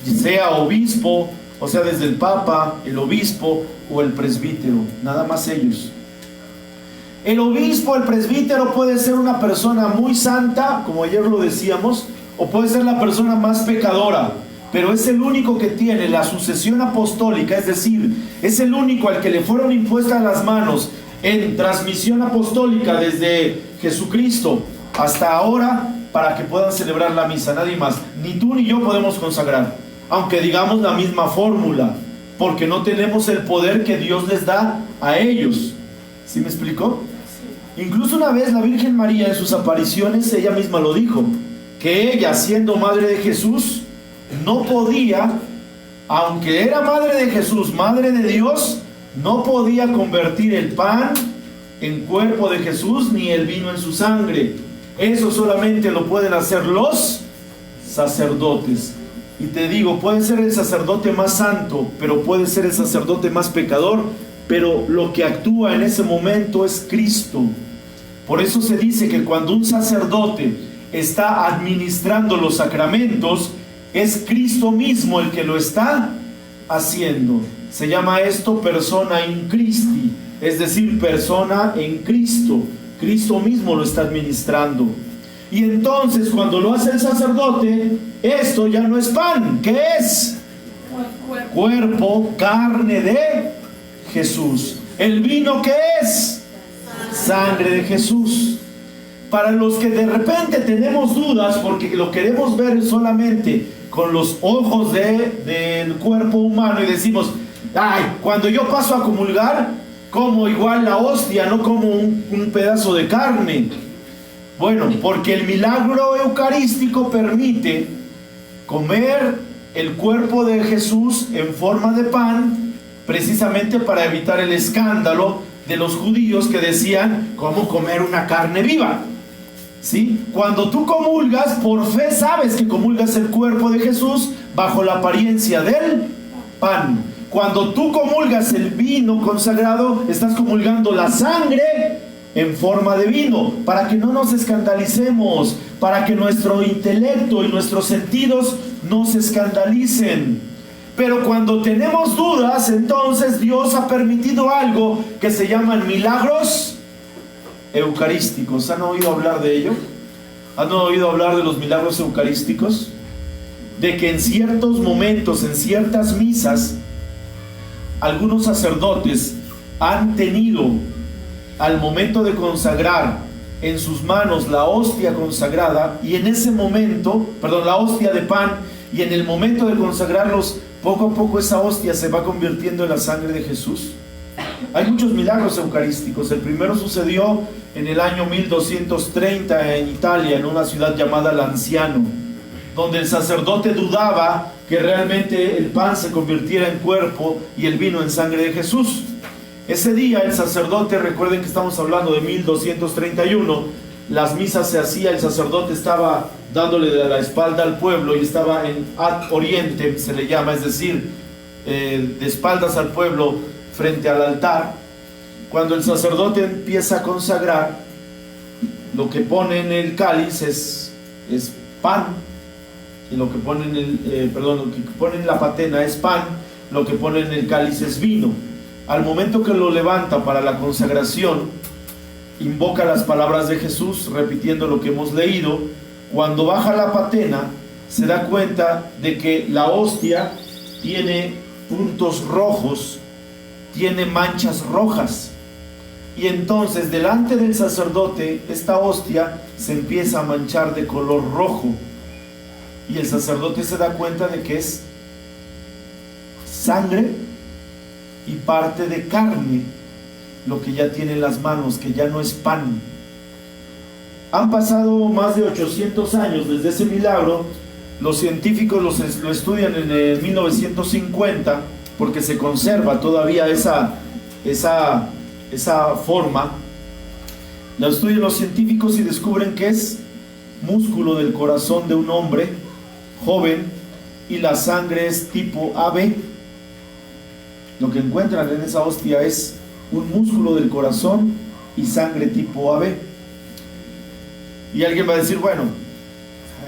Sea obispo, o sea, desde el papa, el obispo o el presbítero, nada más ellos. El obispo, el presbítero puede ser una persona muy santa, como ayer lo decíamos, o puede ser la persona más pecadora, pero es el único que tiene la sucesión apostólica, es decir, es el único al que le fueron impuestas las manos en transmisión apostólica desde Jesucristo hasta ahora para que puedan celebrar la misa, nadie más. Ni tú ni yo podemos consagrar, aunque digamos la misma fórmula, porque no tenemos el poder que Dios les da a ellos. ¿Sí me explicó? Incluso una vez la Virgen María en sus apariciones, ella misma lo dijo, que ella, siendo madre de Jesús, no podía, aunque era madre de Jesús, madre de Dios, no podía convertir el pan en cuerpo de Jesús ni el vino en su sangre. Eso solamente lo pueden hacer los sacerdotes. Y te digo, puede ser el sacerdote más santo, pero puede ser el sacerdote más pecador, pero lo que actúa en ese momento es Cristo. Por eso se dice que cuando un sacerdote está administrando los sacramentos, es Cristo mismo el que lo está haciendo. Se llama esto persona in Christi, es decir, persona en Cristo. Cristo mismo lo está administrando. Y entonces cuando lo hace el sacerdote, esto ya no es pan. ¿Qué es? Cuerpo, carne de Jesús. ¿El vino qué es? Sangre de Jesús. Para los que de repente tenemos dudas, porque lo queremos ver solamente con los ojos del cuerpo humano y decimos, ay, cuando yo paso a comulgar, como igual la hostia, no como un pedazo de carne. Bueno, porque el milagro eucarístico permite comer el cuerpo de Jesús en forma de pan, precisamente para evitar el escándalo de los judíos que decían, ¿cómo comer una carne viva? ¿Sí? Cuando tú comulgas, por fe sabes que comulgas el cuerpo de Jesús bajo la apariencia del pan. Cuando tú comulgas el vino consagrado, estás comulgando la sangre en forma de vino, para que no nos escandalicemos, para que nuestro intelecto y nuestros sentidos no se escandalicen. Pero cuando tenemos dudas, entonces Dios ha permitido algo que se llaman milagros eucarísticos. ¿Han oído hablar de ello? ¿Han oído hablar de los milagros eucarísticos? De que en ciertos momentos, en ciertas misas, algunos sacerdotes han tenido, al momento de consagrar en sus manos la hostia consagrada, y en ese momento, la hostia de pan, y en el momento de consagrarlos, poco a poco esa hostia se va convirtiendo en la sangre de Jesús. Hay muchos milagros eucarísticos. El primero sucedió en el año 1230 en Italia, en una ciudad llamada Lanciano, donde el sacerdote dudaba que realmente el pan se convirtiera en cuerpo y el vino en sangre de Jesús. Ese día el sacerdote, recuerden que estamos hablando de 1231, las misas se hacía, el sacerdote estaba dándole de la espalda al pueblo y estaba en ad oriente, se le llama, es decir, de espaldas al pueblo frente al altar. Cuando el sacerdote empieza a consagrar, lo que pone en el cáliz es pan, y lo que pone lo que pone en la patena es pan, lo que pone en el cáliz es vino. Al momento que lo levanta para la consagración, invoca las palabras de Jesús, repitiendo lo que hemos leído. Cuando baja la patena, se da cuenta de que la hostia tiene puntos rojos, tiene manchas rojas. Y entonces, delante del sacerdote, esta hostia se empieza a manchar de color rojo. Y el sacerdote se da cuenta de que es sangre y parte de carne, lo que ya tiene en las manos, que ya no es pan. Han pasado más de 800 años desde ese milagro. Los científicos lo estudian en el 1950, porque se conserva todavía esa forma. La estudian los científicos y descubren que es músculo del corazón de un hombre joven, y la sangre es tipo AB. Lo que encuentran en esa hostia es un músculo del corazón y sangre tipo AB. Y alguien va a decir, bueno,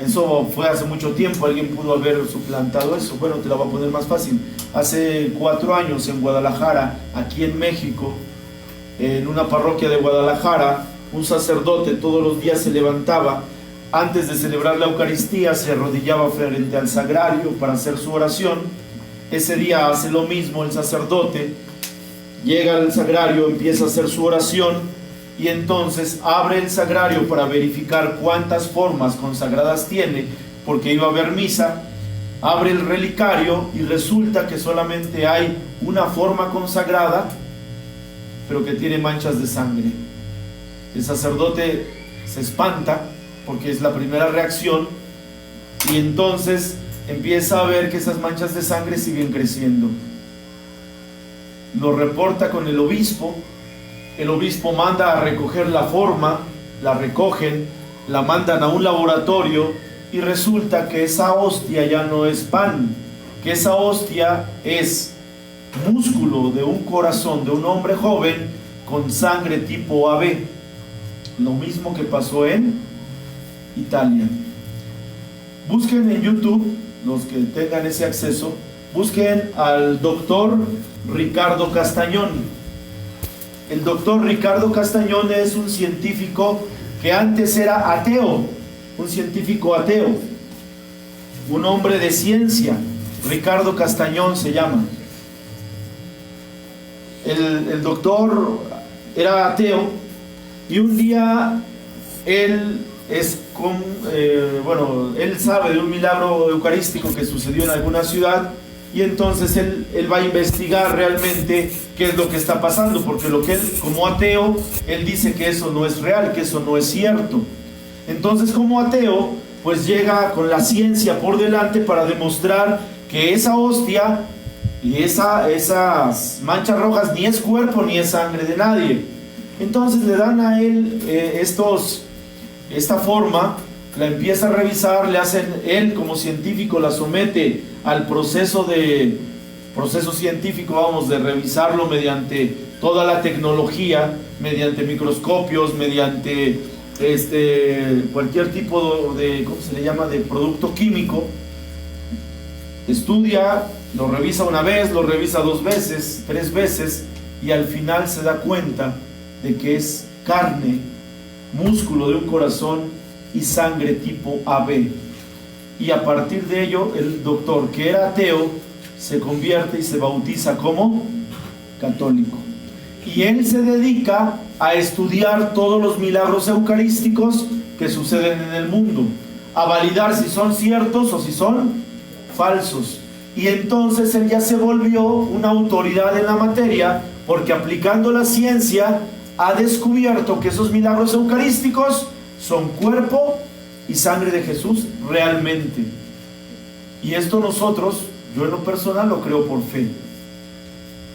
eso fue hace mucho tiempo, alguien pudo haber suplantado eso. Bueno, te la voy a poner más fácil. Hace 4 años en Guadalajara, aquí en México, en una parroquia de Guadalajara, un sacerdote todos los días se levantaba, antes de celebrar la Eucaristía, se arrodillaba frente al sagrario para hacer su oración. Ese día hace lo mismo el sacerdote, llega al sagrario, empieza a hacer su oración, y entonces abre el sagrario para verificar cuántas formas consagradas tiene, porque iba a haber misa. Abre el relicario y resulta que solamente hay una forma consagrada, pero que tiene manchas de sangre. El sacerdote se espanta porque es la primera reacción, y entonces empieza a ver que esas manchas de sangre siguen creciendo. Lo reporta con el obispo manda a recoger la forma, la recogen, la mandan a un laboratorio, y resulta que esa hostia ya no es pan, que esa hostia es músculo de un corazón de un hombre joven con sangre tipo AB. Lo mismo que pasó en Italia. Busquen en YouTube, los que tengan ese acceso, busquen al doctor Ricardo Castañón. El doctor Ricardo Castañón es un científico que antes era ateo, un científico ateo, un hombre de ciencia. Ricardo Castañón se llama. El doctor era ateo, y un día él sabe de un milagro eucarístico que sucedió en alguna ciudad, y entonces él va a investigar realmente qué es lo que está pasando, porque lo que él, como ateo, él dice que eso no es real, que eso no es cierto. Entonces, como ateo, pues llega con la ciencia por delante para demostrar que esa hostia y esas manchas rojas ni es cuerpo ni es sangre de nadie. Entonces le dan a él esta forma, la empieza a revisar, le hacen, él como científico la somete al proceso científico, de revisarlo mediante toda la tecnología, mediante microscopios, mediante cualquier tipo de, ¿cómo se le llama?, de producto químico. Estudia, lo revisa una vez, lo revisa 2 veces, 3 veces, y al final se da cuenta de que es carne, músculo de un corazón y sangre tipo AB. Y a partir de ello, el doctor, que era ateo, se convierte y se bautiza como católico. Y él se dedica a estudiar todos los milagros eucarísticos que suceden en el mundo, a validar si son ciertos o si son falsos. Y entonces él ya se volvió una autoridad en la materia, porque aplicando la ciencia ha descubierto que esos milagros eucarísticos son cuerpo y sangre de Jesús realmente. Y esto nosotros, yo en lo personal, lo creo por fe.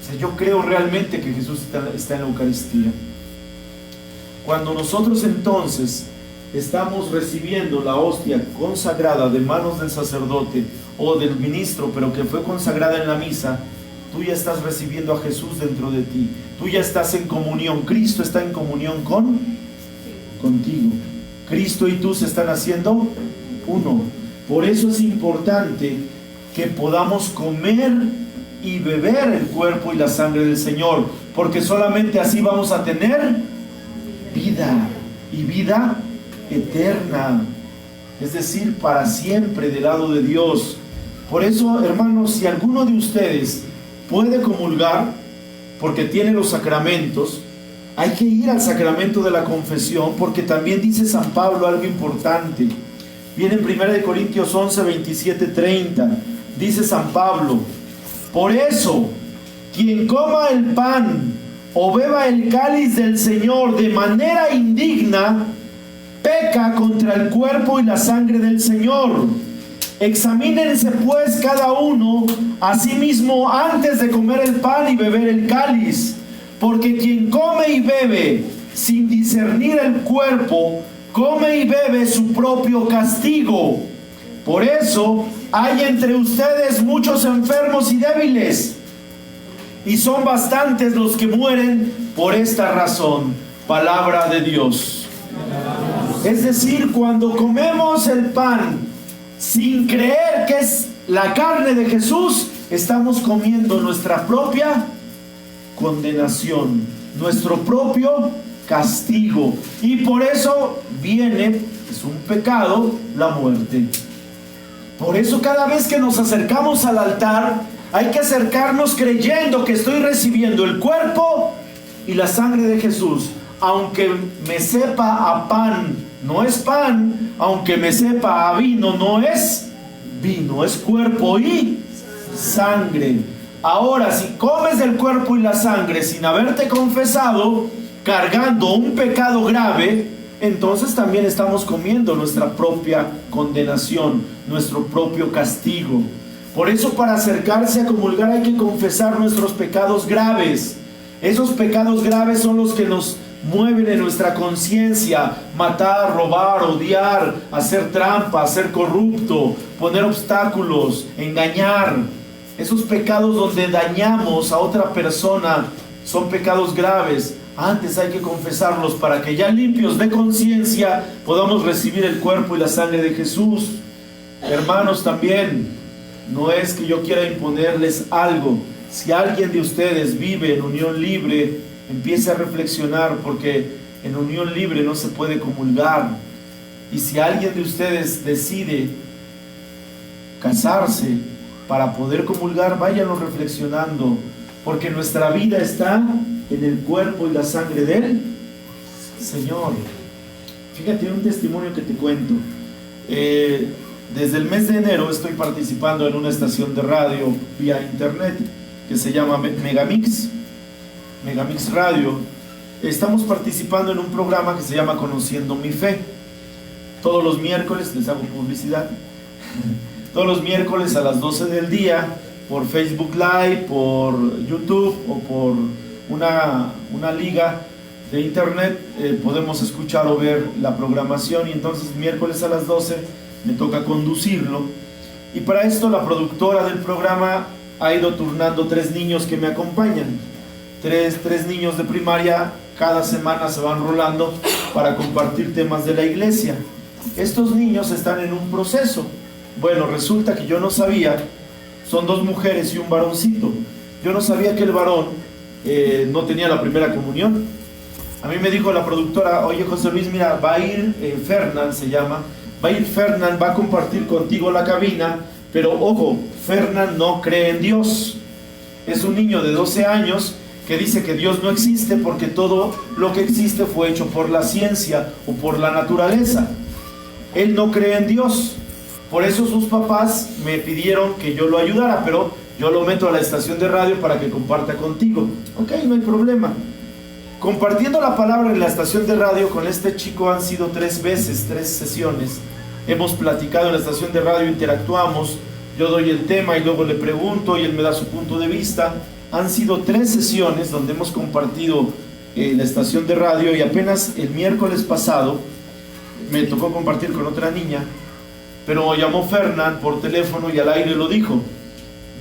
O sea, yo creo realmente que Jesús está en la Eucaristía. Cuando nosotros entonces estamos recibiendo la hostia consagrada de manos del sacerdote o del ministro, pero que fue consagrada en la misa, tú ya estás recibiendo a Jesús dentro de ti. Tú ya estás en comunión. Cristo está en comunión contigo. Cristo y tú se están haciendo uno. Por eso es importante que podamos comer y beber el cuerpo y la sangre del Señor, porque solamente así vamos a tener vida, y vida eterna, es decir, para siempre del lado de Dios. Por eso, hermanos, si alguno de ustedes puede comulgar porque tiene los sacramentos, hay que ir al sacramento de la confesión, porque también dice San Pablo algo importante. Viene en 1 Corintios 11, 27, 30. Dice San Pablo: por eso, quien coma el pan o beba el cáliz del Señor de manera indigna, peca contra el cuerpo y la sangre del Señor. Examínense pues cada uno a sí mismo antes de comer el pan y beber el cáliz, porque quien come y bebe sin discernir el cuerpo, come y bebe su propio castigo. Por eso hay entre ustedes muchos enfermos y débiles, y son bastantes los que mueren por esta razón. Palabra de Dios. Es decir, cuando comemos el pan sin creer que es la carne de Jesús, estamos comiendo nuestra propia condenación, nuestro propio castigo, y por eso viene, es un pecado, la muerte. Por eso cada vez que nos acercamos al altar, hay que acercarnos creyendo que estoy recibiendo el cuerpo y la sangre de Jesús. Aunque me sepa a pan, no es pan. Aunque me sepa a vino, no es vino, es cuerpo y sangre. Ahora, si comes del cuerpo y la sangre sin haberte confesado, cargando un pecado grave, entonces también estamos comiendo nuestra propia condenación, nuestro propio castigo. Por eso, para acercarse a comulgar hay que confesar nuestros pecados graves. Esos pecados graves son los que nos mueven en nuestra conciencia: matar, robar, odiar, hacer trampa, ser corrupto, poner obstáculos, engañar. Esos pecados donde dañamos a otra persona son pecados graves. Antes hay que confesarlos para que ya limpios de conciencia podamos recibir el cuerpo y la sangre de Jesús. Hermanos, también no es que yo quiera imponerles algo. Si alguien de ustedes vive en unión libre, empiece a reflexionar, porque en unión libre no se puede comulgar. Y si alguien de ustedes decide casarse para poder comulgar, váyanlo reflexionando, porque nuestra vida está en el cuerpo y la sangre del Señor. Fíjate un testimonio que te cuento. Desde el mes de enero estoy participando en una estación de radio vía internet que se llama Megamix Radio. Estamos participando en un programa que se llama Conociendo mi Fe. Todos los miércoles, les hago publicidad, todos los miércoles a las 12 del día, por Facebook Live, por YouTube o por una liga de internet, podemos escuchar o ver la programación. Y entonces miércoles a las 12 me toca conducirlo, y para esto la productora del programa ha ido turnando 3 niños que me acompañan. Tres niños de primaria cada semana se van rolando para compartir temas de la iglesia. Estos niños están en un proceso. Bueno, resulta que yo no sabía, son 2 mujeres y un varoncito. Yo no sabía que el varón no tenía la primera comunión. A mí me dijo la productora: oye, José Luis, mira, va a ir Fernán, se llama, va a ir Fernán, va a compartir contigo la cabina, pero ojo, Fernán no cree en Dios. Es un niño de 12 años que dice que Dios no existe porque todo lo que existe fue hecho por la ciencia o por la naturaleza. Él no cree en Dios. Por eso sus papás me pidieron que yo lo ayudara, pero yo lo meto a la estación de radio para que comparta contigo. Ok, no hay problema. Compartiendo la palabra en la estación de radio con este chico han sido 3 veces, 3 sesiones. Hemos platicado en la estación de radio, interactuamos, yo doy el tema y luego le pregunto y él me da su punto de vista. Han sido 3 sesiones donde hemos compartido la estación de radio, y apenas el miércoles pasado me tocó compartir con otra niña, pero llamó Fernán por teléfono y al aire lo dijo.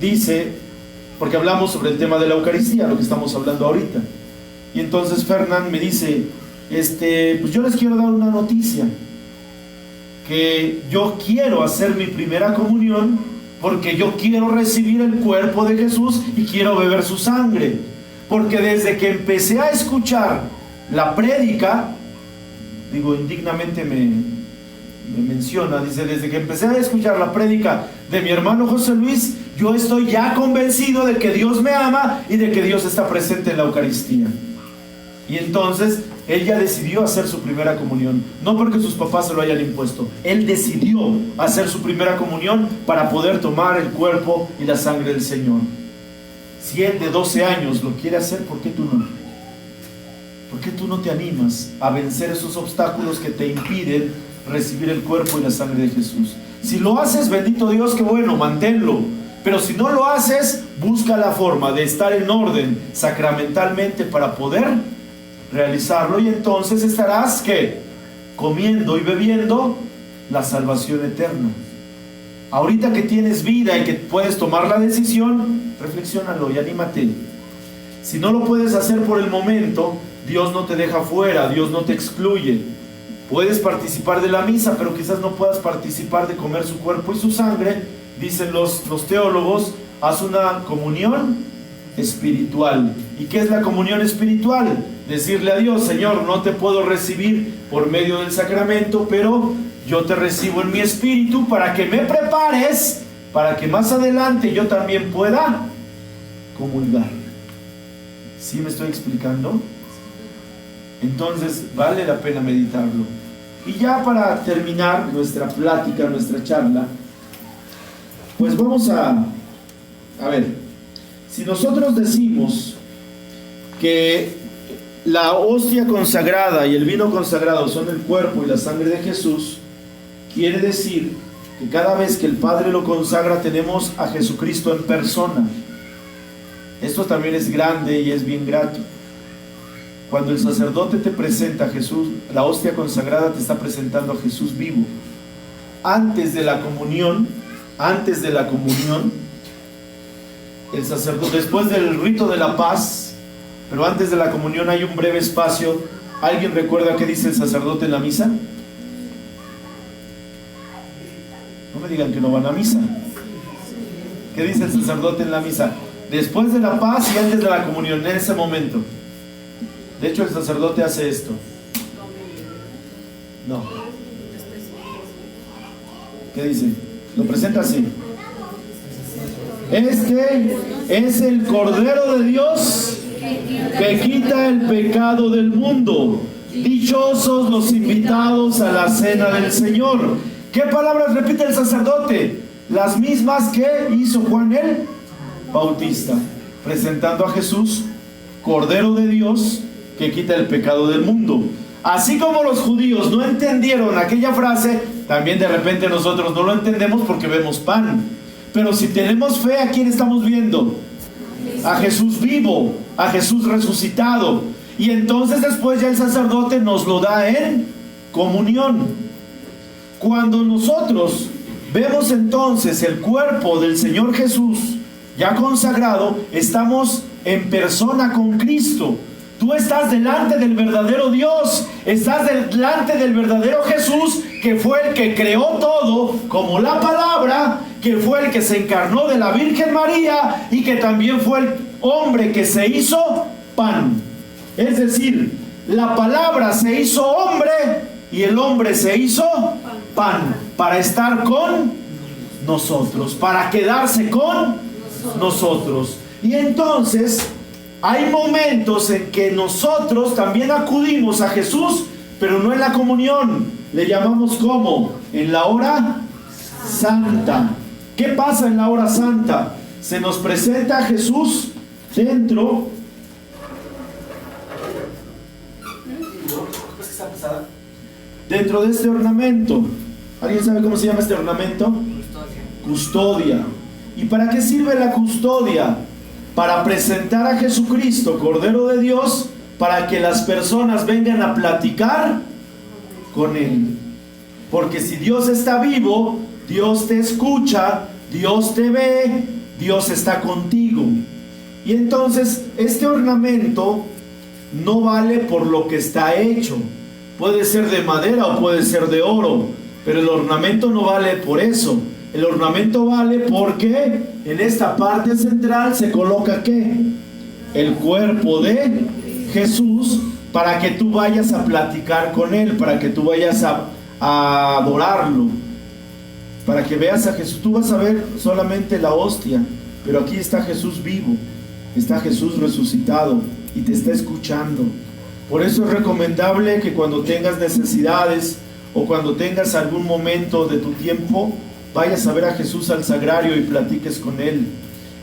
Dice, porque hablamos sobre el tema de la Eucaristía, lo que estamos hablando ahorita, y entonces Fernán me dice, pues yo les quiero dar una noticia, que yo quiero hacer mi primera comunión porque yo quiero recibir el cuerpo de Jesús y quiero beber su sangre, porque desde que empecé a escuchar la prédica, digo, indignamente me menciona, dice, desde que empecé a escuchar la prédica de mi hermano José Luis, yo estoy ya convencido de que Dios me ama y de que Dios está presente en la Eucaristía. Y entonces él ya decidió hacer su primera comunión, no porque sus papás se lo hayan impuesto. Él decidió hacer su primera comunión para poder tomar el cuerpo y la sangre del Señor. Si él de 12 años lo quiere hacer, ¿por qué tú no? ¿Por qué tú no te animas a vencer esos obstáculos que te impiden recibir el cuerpo y la sangre de Jesús? Si lo haces, bendito Dios, qué bueno, manténlo. Pero si no lo haces, busca la forma de estar en orden sacramentalmente para poder realizarlo, y entonces estarás, ¿qué? Comiendo y bebiendo la salvación eterna. Ahorita que tienes vida y que puedes tomar la decisión, reflexiónalo y anímate. Si no lo puedes hacer por el momento, Dios no te deja fuera, Dios no te excluye. Puedes participar de la misa, pero quizás no puedas participar de comer su cuerpo y su sangre. Dicen los teólogos, haz una comunión espiritual. ¿Y qué es la comunión espiritual? Decirle a Dios, Señor, no te puedo recibir por medio del sacramento, pero yo te recibo en mi espíritu para que me prepares, para que más adelante yo también pueda comulgar. ¿Sí me estoy explicando? Entonces vale la pena meditarlo. Y ya para terminar nuestra plática, nuestra charla, pues vamos a ver, si nosotros decimos que la hostia consagrada y el vino consagrado son el cuerpo y la sangre de Jesús, quiere decir que cada vez que el Padre lo consagra tenemos a Jesucristo en persona. Esto también es grande y es bien grato. Cuando el sacerdote te presenta a Jesús, la hostia consagrada te está presentando a Jesús vivo. Antes de la comunión, el sacerdote, después del rito de la paz, pero antes de la comunión hay un breve espacio. ¿Alguien recuerda qué dice el sacerdote en la misa? No me digan que no van a misa. ¿Qué dice el sacerdote en la misa? Después de la paz y antes de la comunión, en ese momento. De hecho, el sacerdote hace esto. No. ¿Qué dice? Lo presenta así. Este es el Cordero de Dios que quita el pecado del mundo. Dichosos los invitados a la cena del Señor. ¿Qué palabras repite el sacerdote? Las mismas que hizo Juan el Bautista, presentando a Jesús, Cordero de Dios que quita el pecado del mundo. Así como los judíos no entendieron aquella frase, también de repente nosotros no lo entendemos porque vemos pan. Pero si tenemos fe, ¿a quién estamos viendo? A Jesús vivo, a Jesús resucitado. Y entonces después ya el sacerdote nos lo da en comunión. Cuando nosotros vemos entonces el cuerpo del Señor Jesús ya consagrado, estamos en persona con Cristo. Tú estás delante del verdadero Dios, estás delante del verdadero Jesús, que fue el que creó todo, como la palabra, que fue el que se encarnó de la Virgen María y que también fue el hombre que se hizo pan. Es decir, la palabra se hizo hombre y el hombre se hizo pan, para estar con nosotros, para quedarse con nosotros. Y entonces hay momentos en que nosotros también acudimos a Jesús, pero no en la comunión. Le llamamos ¿cómo? En la hora santa. ¿Qué pasa en la hora santa? Se nos presenta a Jesús dentro de este ornamento. ¿Alguien sabe cómo se llama este ornamento? Custodia. ¿Y para qué sirve la custodia? para presentar a Jesucristo, Cordero de Dios, para que las personas vengan a platicar con Él. Porque si Dios está vivo, Dios te escucha, Dios te ve, Dios está contigo. Y entonces este ornamento no vale por lo que está hecho. Puede ser de madera o puede ser de oro, pero el ornamento no vale por eso. El ornamento vale porque en esta parte central se coloca ¿qué? El cuerpo de Jesús, para que tú vayas a platicar con Él, para que tú vayas a adorarlo, para que veas a Jesús. Tú vas a ver solamente la hostia, pero aquí está Jesús vivo, está Jesús resucitado y te está escuchando. Por eso es recomendable que cuando tengas necesidades o cuando tengas algún momento de tu tiempo, vayas a ver a Jesús al sagrario y platiques con Él.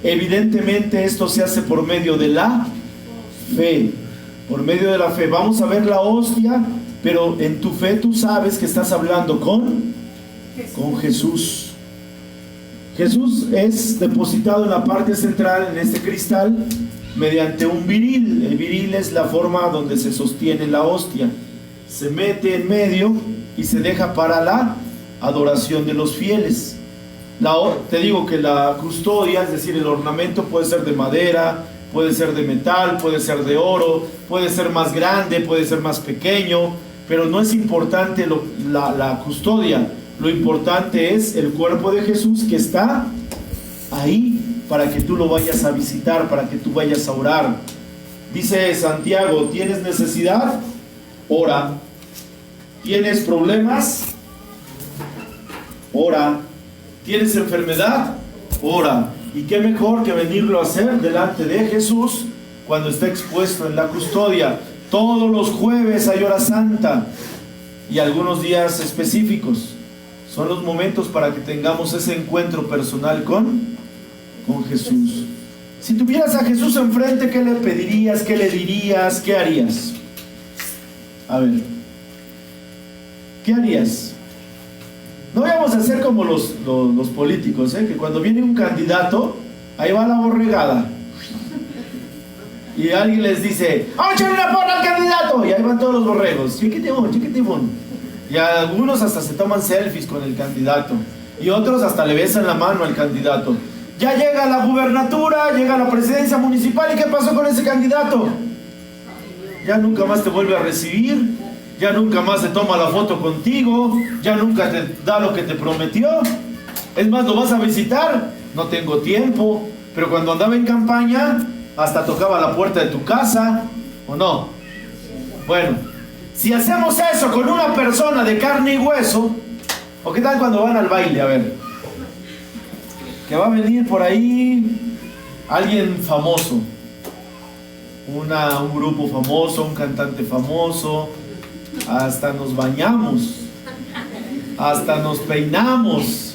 Evidentemente esto se hace por medio de la fe. Por medio de la fe. Vamos a ver la hostia, pero en tu fe tú sabes que estás hablando con Jesús. Jesús es depositado en la parte central, en este cristal, mediante un viril. El viril es la forma donde se sostiene la hostia. Se mete en medio y se deja para la adoración de los fieles. Te digo que la custodia, es decir, el ornamento puede ser de madera, puede ser de metal, puede ser de oro, puede ser más grande, puede ser más pequeño, pero no es importante la custodia. Lo importante es el cuerpo de Jesús que está ahí para que tú lo vayas a visitar, para que tú vayas a orar. Dice Santiago: ¿tienes necesidad? Ora. ¿Tienes problemas? Ora. ¿Tienes enfermedad? Ora. Y qué mejor que venirlo a hacer delante de Jesús cuando está expuesto en la custodia. Todos los jueves hay hora santa y algunos días específicos. Son los momentos para que tengamos ese encuentro personal con Jesús. Si tuvieras a Jesús enfrente, ¿qué le pedirías? ¿Qué le dirías? ¿Qué harías? A ver, ¿qué harías? No vamos a ser como los políticos, que cuando viene un candidato, ahí va la borregada. Y alguien les dice: ¡vamos a echarle una porra al candidato! Y ahí van todos los borregos. Chiquitimón. Y algunos hasta se toman selfies con el candidato. Y otros hasta le besan la mano al candidato. Ya llega la gubernatura, llega la presidencia municipal. ¿Y qué pasó con ese candidato? Ya nunca más te vuelve a recibir. Ya nunca más se toma la foto contigo. Ya nunca te da lo que te prometió. Es más, lo vas a visitar. No tengo tiempo. Pero cuando andaba en campaña, hasta tocaba la puerta de tu casa. ¿O no? Bueno, si hacemos eso con una persona de carne y hueso, ¿o qué tal cuando van al baile? A ver, que va a venir por ahí alguien famoso, un grupo famoso, un cantante famoso. Hasta nos bañamos, hasta nos peinamos,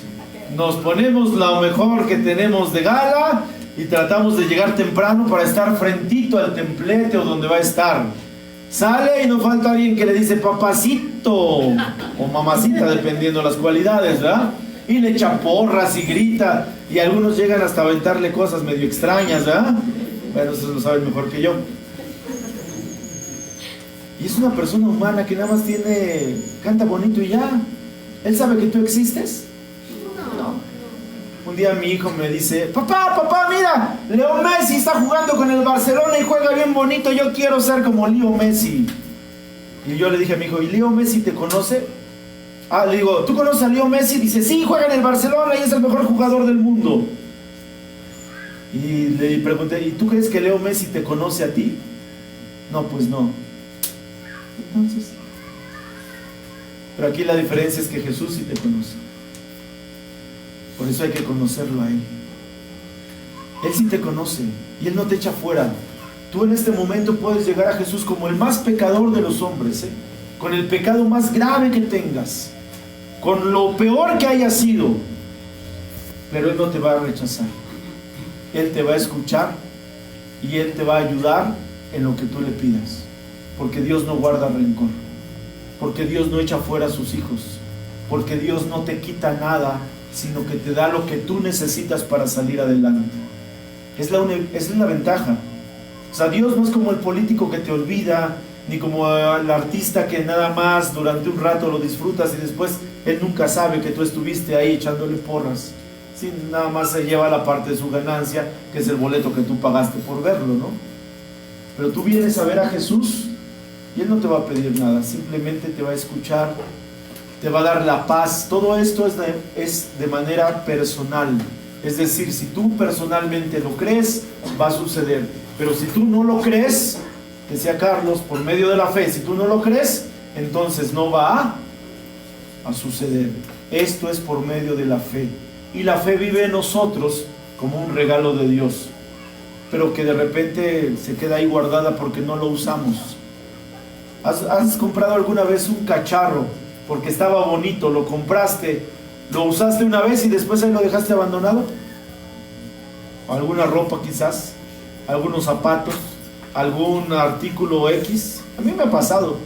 nos ponemos lo mejor que tenemos de gala y tratamos de llegar temprano para estar frentito al templete o donde va a estar. Sale y no falta alguien que le dice papacito o mamacita, dependiendo de las cualidades, ¿verdad? Y le echa porras y grita, y algunos llegan hasta aventarle cosas medio extrañas, ¿verdad? Bueno, eso lo saben mejor que yo. Y es una persona humana que nada más canta bonito y ya. ¿Él sabe que tú existes? No. Un día mi hijo me dice: papá, mira, Leo Messi está jugando con el Barcelona y juega bien bonito, yo quiero ser como Leo Messi. Y yo le dije a mi hijo: ¿y Leo Messi te conoce? Le digo: ¿tú conoces a Leo Messi? Dice: sí, juega en el Barcelona y es el mejor jugador del mundo. Y le pregunté: ¿y tú crees que Leo Messi te conoce a ti? No, pues no. Entonces, pero aquí la diferencia es que Jesús sí te conoce. Por eso hay que conocerlo a Él. Él sí te conoce y Él no te echa fuera. Tú en este momento puedes llegar a Jesús como el más pecador de los hombres, con el pecado más grave que tengas, con lo peor que haya sido, pero Él no te va a rechazar. Él te va a escuchar y Él te va a ayudar en lo que tú le pidas, porque Dios no guarda rencor, porque Dios no echa fuera a sus hijos, porque Dios no te quita nada, sino que te da lo que tú necesitas para salir adelante. Esa es la ventaja. O sea, Dios no es como el político que te olvida, ni como el artista que nada más durante un rato lo disfrutas y después él nunca sabe que tú estuviste ahí echándole porras. Sí, nada más se lleva la parte de su ganancia, que es el boleto que tú pagaste por verlo, ¿no? Pero tú vienes a ver a Jesús y Él no te va a pedir nada, simplemente te va a escuchar, te va a dar la paz. Todo esto es de manera personal. Es decir, si tú personalmente lo crees, va a suceder. Pero si tú no lo crees, decía Carlos, por medio de la fe, si tú no lo crees, entonces no va a suceder. Esto es por medio de la fe. Y la fe vive en nosotros como un regalo de Dios, pero que de repente se queda ahí guardada porque no lo usamos. ¿Has comprado alguna vez un cacharro porque estaba bonito, lo compraste, lo usaste una vez y después ahí lo dejaste abandonado? ¿Alguna ropa quizás? ¿Algunos zapatos? ¿Algún artículo X? A mí me ha pasado.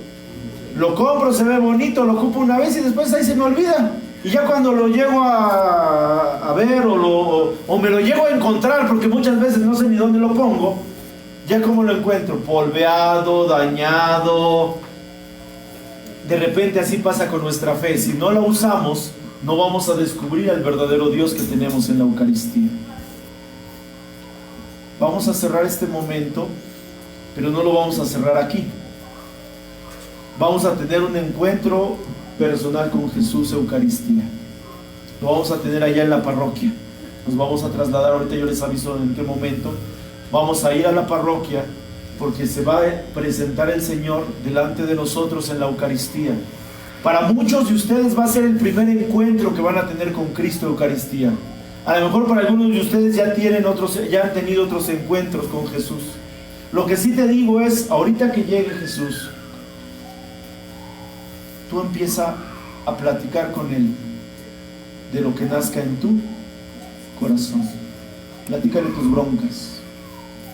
Lo compro, se ve bonito, lo ocupo una vez y después ahí se me olvida. Y ya cuando lo llego a ver o me lo llego a encontrar, porque muchas veces no sé ni dónde lo pongo, ya como lo encuentro, polveado, dañado. De repente así pasa con nuestra fe. Si no la usamos, no vamos a descubrir al verdadero Dios que tenemos en la Eucaristía. Vamos a cerrar este momento, pero no lo vamos a cerrar aquí. Vamos a tener un encuentro personal con Jesús, Eucaristía. Lo vamos a tener allá en la parroquia. Nos vamos a trasladar, ahorita yo les aviso en qué momento. Vamos a ir a la parroquia porque se va a presentar el Señor delante de nosotros en la Eucaristía. Para muchos de ustedes va a ser el primer encuentro que van a tener con Cristo, Eucaristía. A lo mejor para algunos de ustedes ya han tenido otros encuentros con Jesús. Lo que sí te digo es, ahorita que llegue Jesús, tú empieza a platicar con Él de lo que nazca en tu corazón. Platícale tus broncas,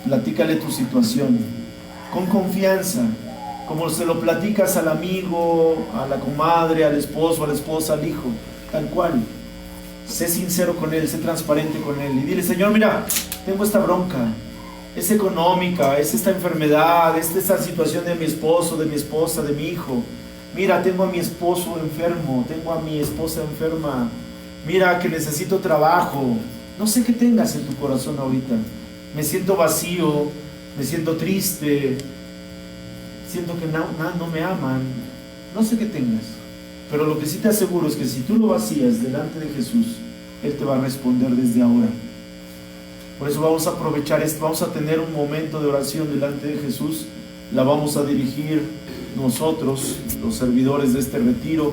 platícale tu situación, con confianza, como se lo platicas al amigo, a la comadre, al esposo, a la esposa, al hijo, tal cual. Sé sincero con Él, sé transparente con Él y dile: Señor, mira, tengo esta bronca, es económica, es esta enfermedad, es esta situación de mi esposo, de mi esposa, de mi hijo. Mira, tengo a mi esposo enfermo, tengo a mi esposa enferma. Mira que necesito trabajo. No sé qué tengas en tu corazón ahorita. Me siento vacío, me siento triste, siento que no me aman. No sé qué tengas. Pero lo que sí te aseguro es que si tú lo vacías delante de Jesús, Él te va a responder desde ahora. Por eso vamos a aprovechar esto, vamos a tener un momento de oración delante de Jesús. La vamos a dirigir nosotros, los servidores de este retiro.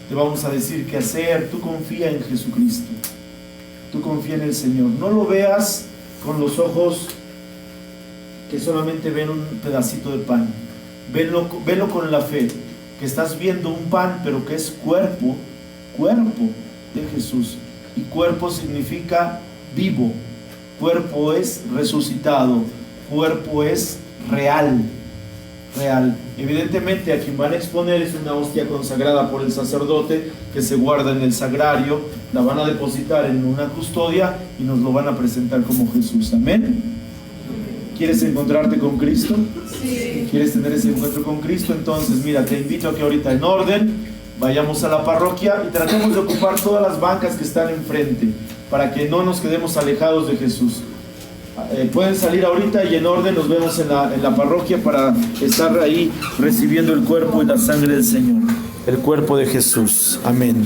Te vamos a decir qué hacer. Tú confía en Jesucristo, tú confía en el Señor. No lo veas con los ojos que solamente ven un pedacito de pan. Velo con la fe, que estás viendo un pan, pero que es cuerpo de Jesús. Y cuerpo significa vivo, cuerpo es resucitado, cuerpo es real. Evidentemente a quien van a exponer es una hostia consagrada por el sacerdote que se guarda en el sagrario, la van a depositar en una custodia y nos lo van a presentar como Jesús. Amén. ¿Quieres encontrarte con Cristo? Sí. ¿Quieres tener ese encuentro con Cristo? Entonces mira, te invito a que ahorita en orden vayamos a la parroquia y tratemos de ocupar todas las bancas que están enfrente para que no nos quedemos alejados de Jesús. Pueden salir ahorita y en orden nos vemos en la parroquia para estar ahí recibiendo el cuerpo y la sangre del Señor, el cuerpo de Jesús. Amén.